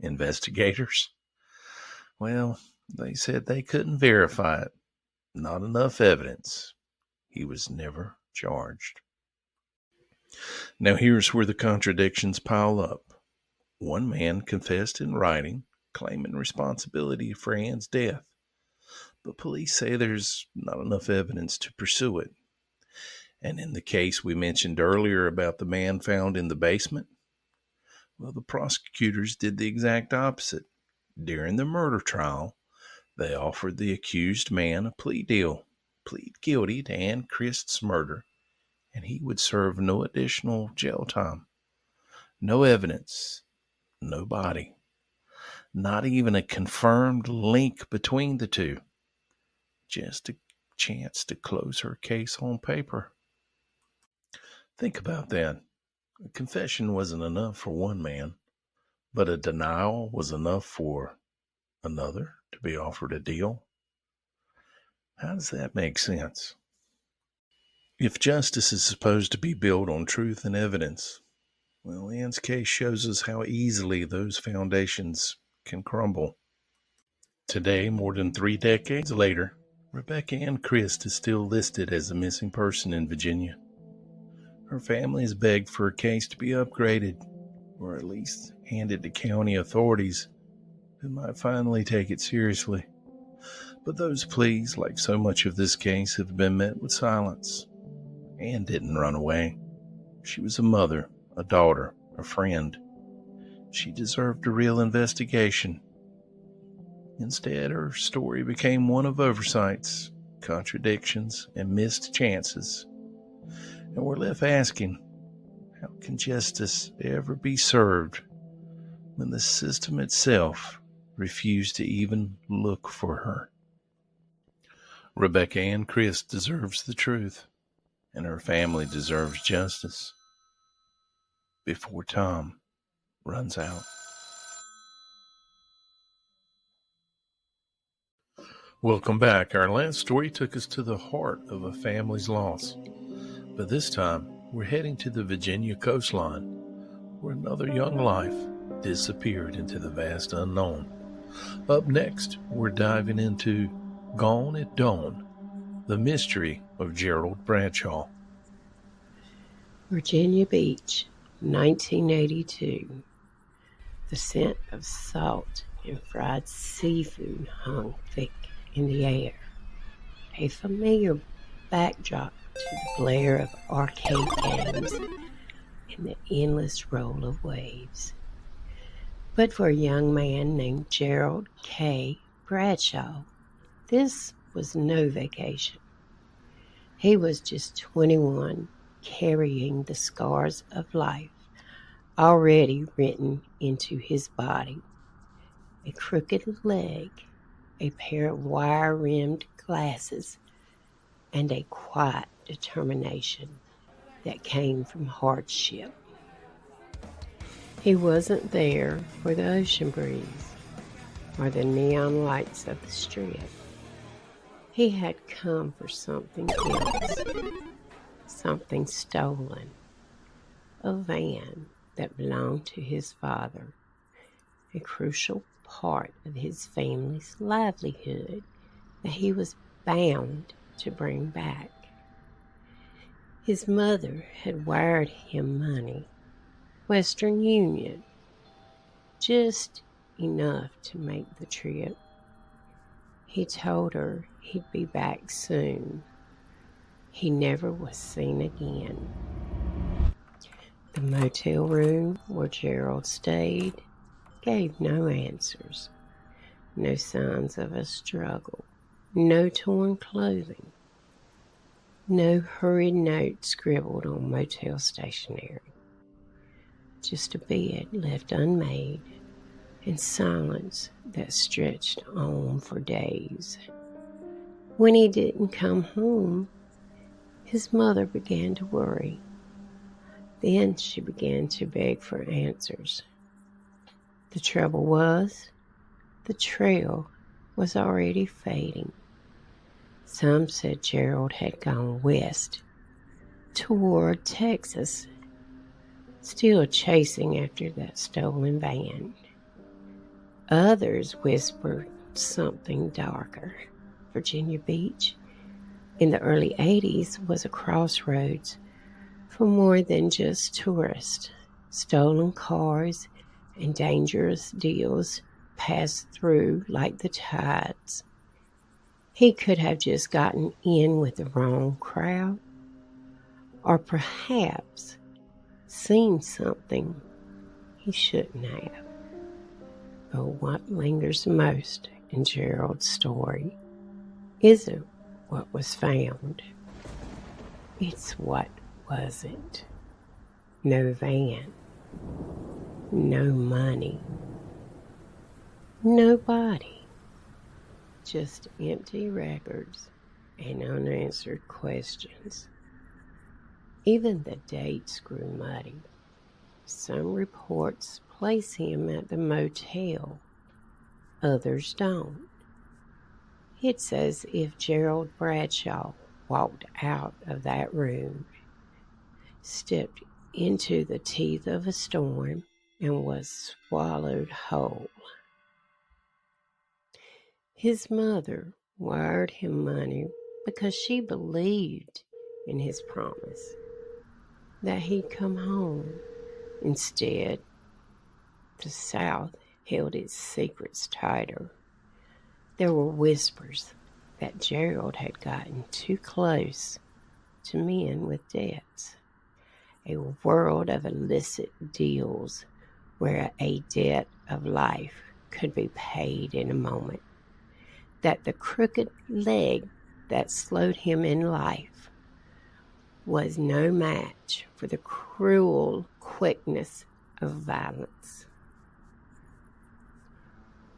Investigators? Well, they said they couldn't verify it. Not enough evidence. He was never charged. Now here's where the contradictions pile up. One man confessed in writing, claiming responsibility for Anne's death, but police say there's not enough evidence to pursue it. And in the case we mentioned earlier about the man found in the basement, well, the prosecutors did the exact opposite. During the murder trial, they offered the accused man a plea deal, plead guilty to Anne Christ's murder, and he would serve no additional jail time. No evidence, no body, not even a confirmed link between the two. Just a chance to close her case on paper. Think about that. A confession wasn't enough for one man, but a denial was enough for another to be offered a deal. How does that make sense? If justice is supposed to be built on truth and evidence, well, Anne's case shows us how easily those foundations can crumble. Today, more than 3 decades later, Rebecca Ann Christ is still listed as a missing person in Virginia. Her family has begged for her case to be upgraded, or at least handed to county authorities who might finally take it seriously. But those pleas, like so much of this case, have been met with silence. Anne didn't run away. She was a mother, a daughter, a friend. She deserved a real investigation. Instead, her story became one of oversights, contradictions, and missed chances. And we're left asking, how can justice ever be served when the system itself refused to even look for her? Rebecca Ann Christ deserves the truth, and her family deserves justice before time runs out. Welcome back. Our last story took us to the heart of a family's loss. But this time, we're heading to the Virginia coastline, where another young life disappeared into the vast unknown. Up next, we're diving into Gone at Dawn, the mystery of Gerald Bradshaw. Virginia Beach, 1982. The scent of salt and fried seafood hung thick in the air, a familiar backdrop to the glare of arcade games and the endless roll of waves. But for a young man named Gerald K. Bradshaw, this was no vacation. He was just 21, carrying the scars of life already written into his body. A crooked leg, a pair of wire-rimmed glasses, and a quiet determination that came from hardship. He wasn't there for the ocean breeze or the neon lights of the strip. He had come for something else, something stolen, a van that belonged to his father, a crucial part of his family's livelihood that he was bound to bring back. His mother had wired him money, Western Union, just enough to make the trip. He told her he'd be back soon. He never was seen again. The motel room where Gerald stayed gave no answers, no signs of a struggle, no torn clothing, no hurried note scribbled on motel stationery. Just a bed left unmade and silence that stretched on for days. When he didn't come home, his mother began to worry. Then she began to beg for answers. The trouble was, the trail was already fading. Some said Gerald had gone west, toward Texas, still chasing after that stolen van. Others whispered something darker. Virginia Beach in the early 80s was a crossroads for more than just tourists. Stolen cars and dangerous deals passed through like the tides. He could have just gotten in with the wrong crowd, or perhaps seen something he shouldn't have. But what lingers most in Gerald's story isn't what was found. It's what wasn't. No van, no money, no body, just empty records and unanswered questions. Even the dates grew muddy. Some reports place him at the motel, others don't. It's as if Gerald Bradshaw walked out of that room, stepped into the teeth of a storm, and was swallowed whole. His mother wired him money because she believed in his promise that he'd come home. Instead, the South held its secrets tighter. There were whispers that Gerald had gotten too close to men with debts, a world of illicit deals where a debt of life could be paid in a moment, that the crooked leg that slowed him in life was no match for the cruel quickness of violence.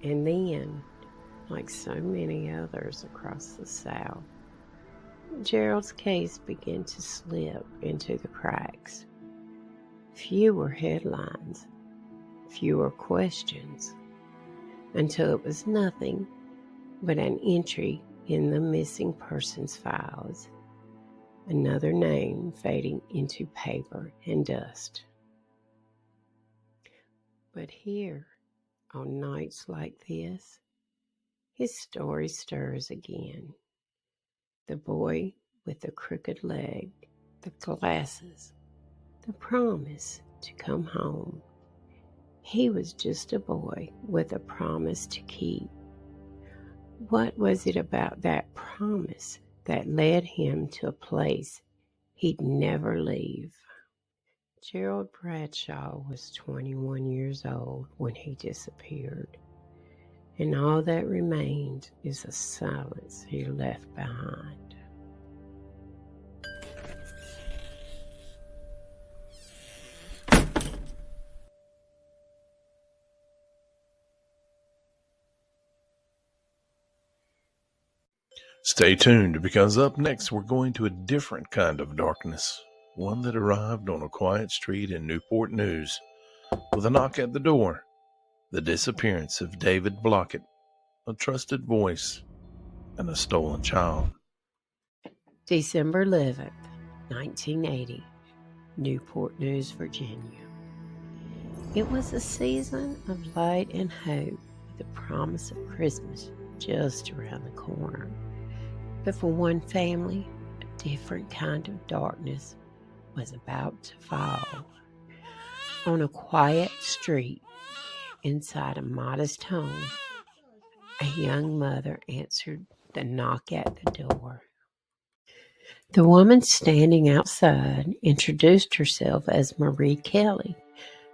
And then, like so many others across the South, Gerald's case began to slip into the cracks. Fewer headlines, fewer questions, until it was nothing but an entry in the missing persons files, another name fading into paper and dust. But here, on nights like this, his story stirs again. The boy with the crooked leg, the glasses, the promise to come home. He was just a boy with a promise to keep. What was it about that promise that led him to a place he'd never leave? Gerald Bradshaw was 21 years old when he disappeared, and all that remained is the silence he left behind. Stay tuned, because up next we're going to a different kind of darkness, one that arrived on a quiet street in Newport News. With a knock at the door, the disappearance of David Blockett, a trusted voice, and a stolen child. December 11th, 1980, Newport News, Virginia. It was a season of light and hope, with the promise of Christmas just around the corner. But for one family, a different kind of darkness was about to fall. On a quiet street, inside a modest home, a young mother answered the knock at the door. The woman standing outside introduced herself as Marie Kelly,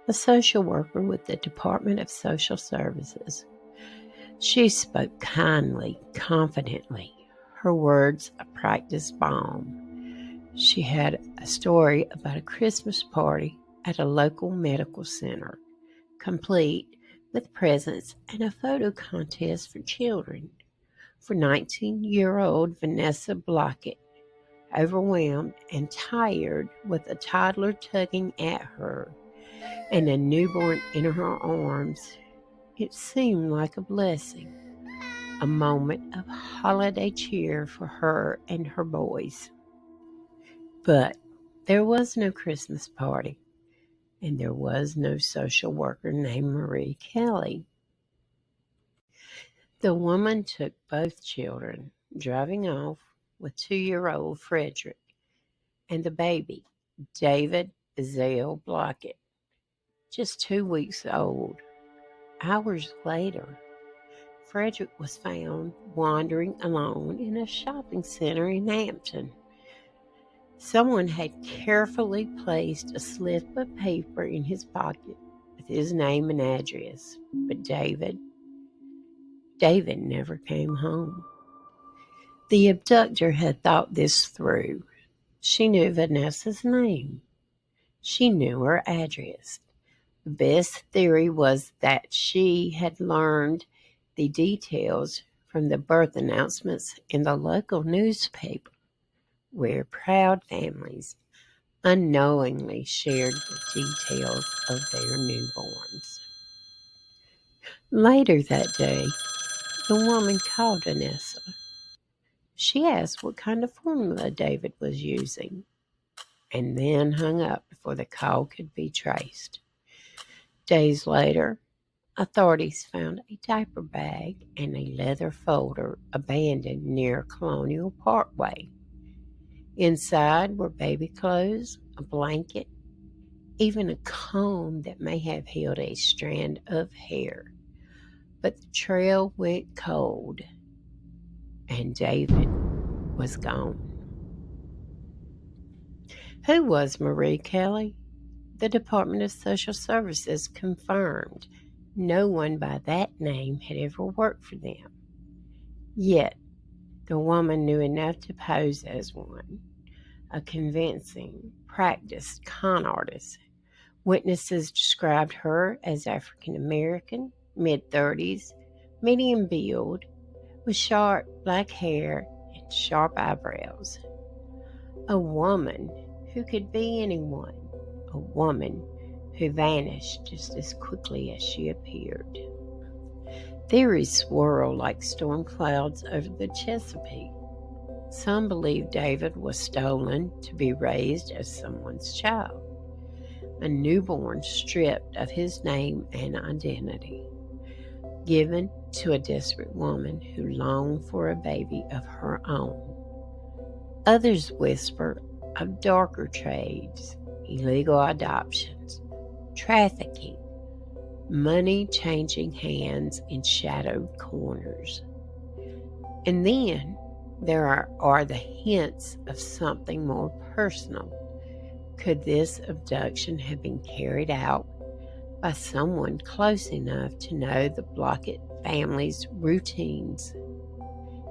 a social worker with the Department of Social Services. She spoke kindly, confidently, her words a practiced balm. She had a story about a Christmas party at a local medical center, complete with presents and a photo contest for children, for 19-year-old Vanessa Blockett, overwhelmed and tired, with a toddler tugging at her and a newborn in her arms. It seemed like a blessing, a moment of holiday cheer for her and her boys. But there was no Christmas party, and there was no social worker named Marie Kelly. The woman took both children, driving off with 2-year-old Frederick and the baby, David Zale Blockett, just 2 weeks old. Hours later, Frederick was found wandering alone in a shopping center in Hampton. Someone had carefully placed a slip of paper in his pocket with his name and address, but David never came home. The abductor had thought this through. She knew Vanessa's name. She knew her address. The best theory was that she had learned the details from the birth announcements in the local newspaper, where proud families unknowingly shared the details of their newborns. Later that day, the woman called Vanessa. She asked what kind of formula David was using, and then hung up before the call could be traced. Days later, authorities found a diaper bag and a leather folder abandoned near Colonial Parkway. Inside were baby clothes, a blanket, even a comb that may have held a strand of hair. But the trail went cold, and David was gone. Who was Marie Kelly? The Department of Social Services confirmed no one by that name had ever worked for them. Yet, the woman knew enough to pose as one, a convincing, practiced con artist. Witnesses described her as African American, mid-30s, medium build, with short black hair and sharp eyebrows. A woman who could be anyone, a woman who vanished just as quickly as she appeared. Theories swirl like storm clouds over the Chesapeake. Some believe David was stolen to be raised as someone's child, a newborn stripped of his name and identity, given to a desperate woman who longed for a baby of her own. Others whisper of darker trades, illegal adoptions, trafficking, money changing hands in shadowed corners. And then there are the hints of something more personal. Could this abduction have been carried out by someone close enough to know the Blockett family's routines?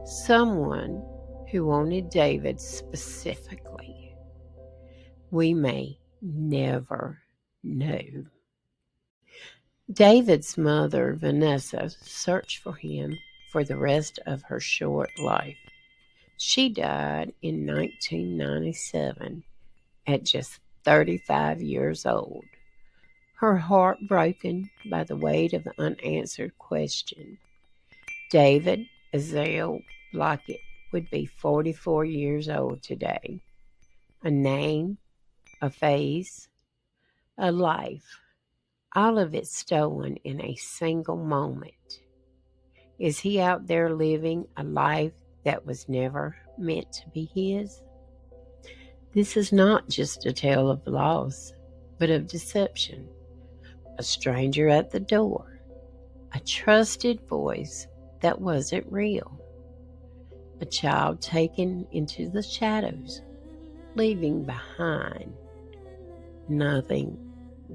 Someone who wanted David specifically. We may never know. David's mother, Vanessa, searched for him for the rest of her short life. She died in 1997 at just 35 years old, her heart broken by the weight of the unanswered question. David Azale Blockett would be 44 years old today. A name, a face, a life, all of it stolen in a single moment. Is he out there living a life that was never meant to be his? This is not just a tale of loss, but of deception. A stranger at the door, a trusted voice that wasn't real, a child taken into the shadows, leaving behind nothing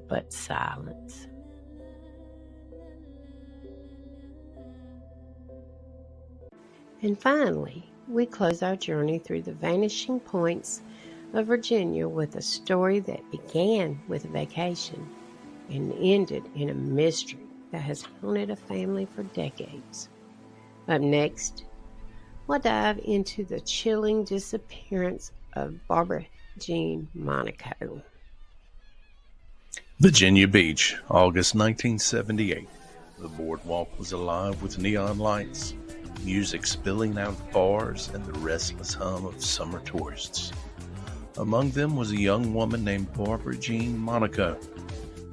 but silence. And finally, we close our journey through the vanishing points of Virginia with a story that began with a vacation and ended in a mystery that has haunted a family for decades. Up next, we'll dive into the chilling disappearance of Barbara Jean Monaco. Virginia Beach, August 1978. The boardwalk was alive with neon lights, music spilling out of bars, and the restless hum of summer tourists. Among them was a young woman named Barbara Jean Monaco,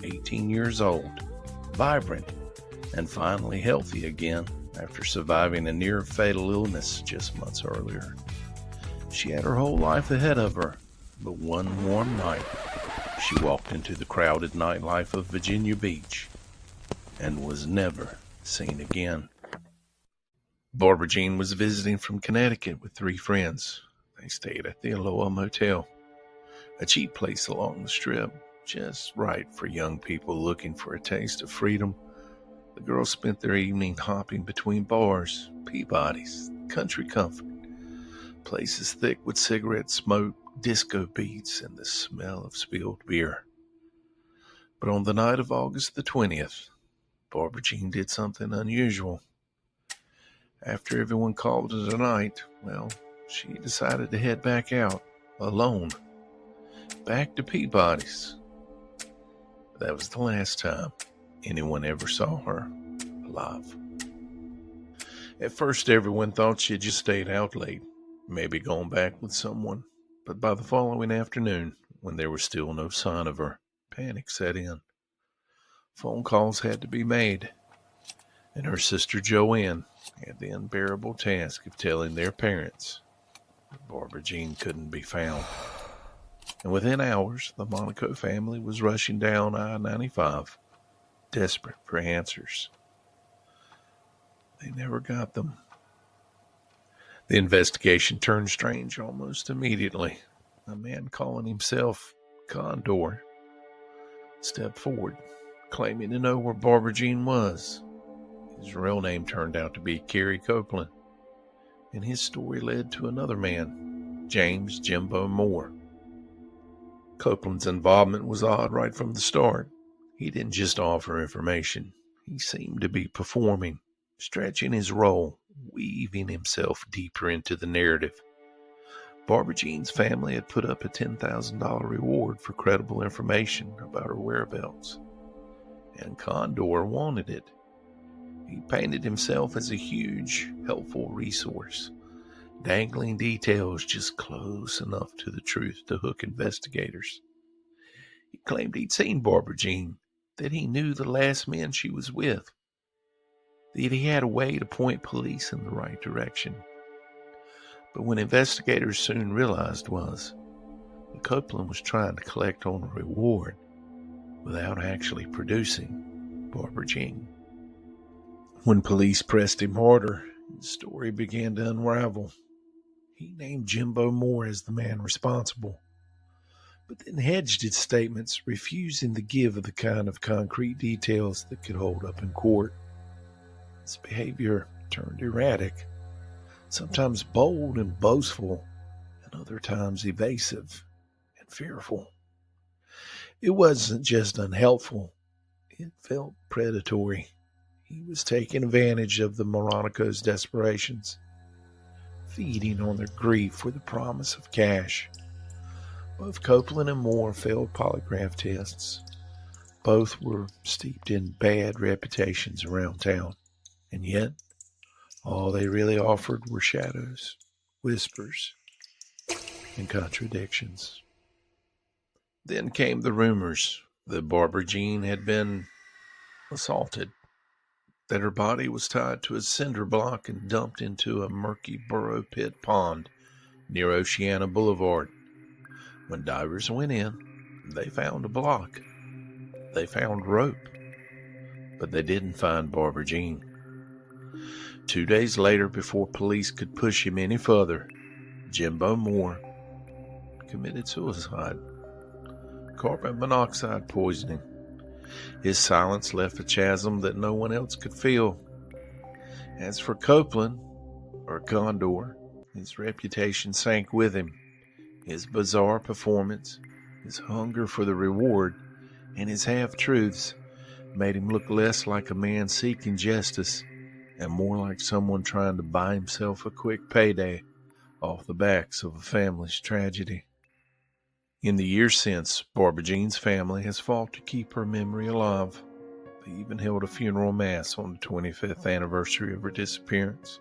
18 years old, vibrant, and finally healthy again after surviving a near-fatal illness just months earlier. She had her whole life ahead of her, but one warm night, she walked into the crowded nightlife of Virginia Beach and was never seen again. Barbara Jean was visiting from Connecticut with 3 friends. They stayed at the Aloha Motel, a cheap place along the Strip, just right for young people looking for a taste of freedom. The girls spent their evening hopping between bars, Peabody's, Country Comfort, places thick with cigarette smoke, disco beats, and the smell of spilled beer. But on the night of August the 20th, Barbara Jean did something unusual. After everyone called it a night, she decided to head back out, alone, back to Peabody's. That was the last time anyone ever saw her alive. At first, everyone thought she had just stayed out late, maybe gone back with someone. But by the following afternoon, when there was still no sign of her, panic set in. Phone calls had to be made, and her sister Joanne had the unbearable task of telling their parents that Barbara Jean couldn't be found. And within hours, the Monaco family was rushing down I-95, desperate for answers. They never got them. The investigation turned strange almost immediately. A man calling himself Condor stepped forward, claiming to know where Barbara Jean was. His real name turned out to be Kerry Copeland, and his story led to another man, James Jimbo Moore. Copeland's involvement was odd right from the start. He didn't just offer information. He seemed to be performing, stretching his role, weaving himself deeper into the narrative. Barbara Jean's family had put up a $10,000 reward for credible information about her whereabouts, and Condor wanted it. He painted himself as a huge, helpful resource, dangling details just close enough to the truth to hook investigators. He claimed he'd seen Barbara Jean, that he knew the last men she was with, that he had a way to point police in the right direction. But what investigators soon realized was that Copeland was trying to collect on a reward without actually producing. Barbara Jean. When police pressed him harder, his story began to unravel. He named Jimbo Moore as the man responsible, but then hedged his statements, refusing to give the kind of concrete details that could hold up in court. His behavior turned erratic, sometimes bold and boastful, and other times evasive and fearful. It wasn't just unhelpful, it felt predatory. He was taking advantage of the Moronicos' desperations, feeding on their grief for the promise of cash. Both Copeland and Moore failed polygraph tests. Both were steeped in bad reputations around town, and yet all they really offered were shadows, whispers, and contradictions. Then came the rumors that Barbara Jean had been assaulted, that her body was tied to a cinder block and dumped into a murky burrow pit pond near Oceana Boulevard. When divers went in, they found a block. They found rope, but they didn't find Barbara Jean. 2 days later, before police could push him any further, Jimbo Moore committed suicide. Carbon monoxide poisoning. His silence left a chasm that no one else could fill. As for Copeland, or Condor, his reputation sank with him. His bizarre performance, his hunger for the reward, and his half-truths made him look less like a man seeking justice and more like someone trying to buy himself a quick payday off the backs of a family's tragedy. In the years since, Barbara Jean's family has fought to keep her memory alive. They even held a funeral mass on the 25th anniversary of her disappearance.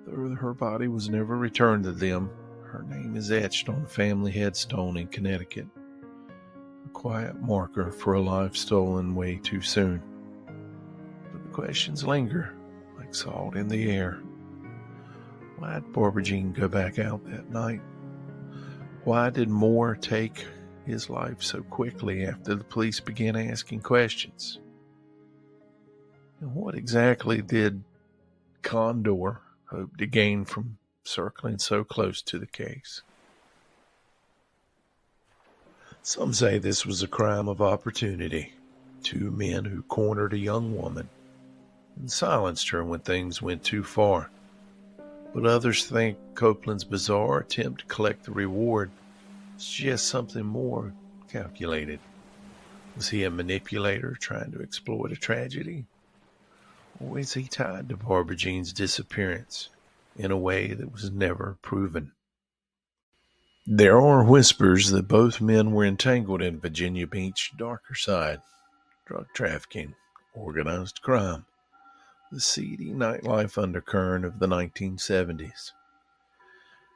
Though her body was never returned to them, her name is etched on the family headstone in Connecticut, a quiet marker for a life stolen way too soon. But the questions linger like salt in the air. Why did Barbara Jean go back out that night? Why did Moore take his life so quickly after the police began asking questions? And what exactly did Condor hope to gain from circling so close to the case? Some say this was a crime of opportunity. Two men who cornered a young woman and silenced her when things went too far. But others think Copeland's bizarre attempt to collect the reward is just something more calculated. Was he a manipulator trying to exploit a tragedy? Or is he tied to Barbara Jean's disappearance in a way that was never proven? There are whispers that both men were entangled in Virginia Beach's darker side: drug trafficking, organized crime, the seedy nightlife undercurrent of the 1970s.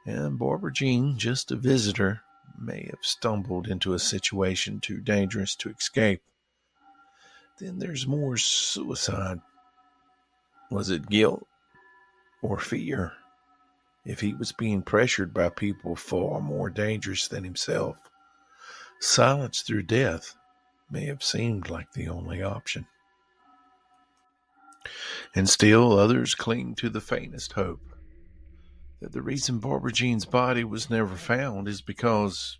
And Barbara Jean, just a visitor, may have stumbled into a situation too dangerous to escape. Then there's Moore's suicide. Was it guilt or fear? If he was being pressured by people far more dangerous than himself, silence through death may have seemed like the only option. And still others cling to the faintest hope that the reason Barbara Jean's body was never found is because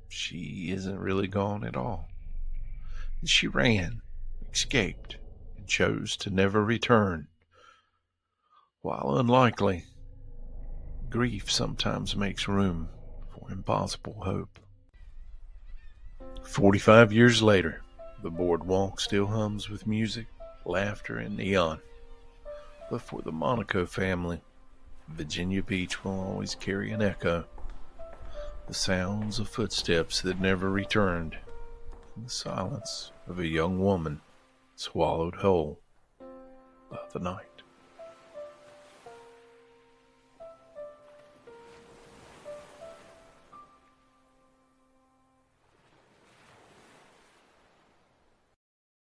she isn't really gone at all. She ran, escaped, and chose to never return. While unlikely, grief sometimes makes room for impossible hope. 45 years later, the boardwalk still hums with music, laughter, and neon. But for the Monaco family, Virginia Beach will always carry an echo. The sounds of footsteps that never returned, and the silence of a young woman swallowed whole by the night.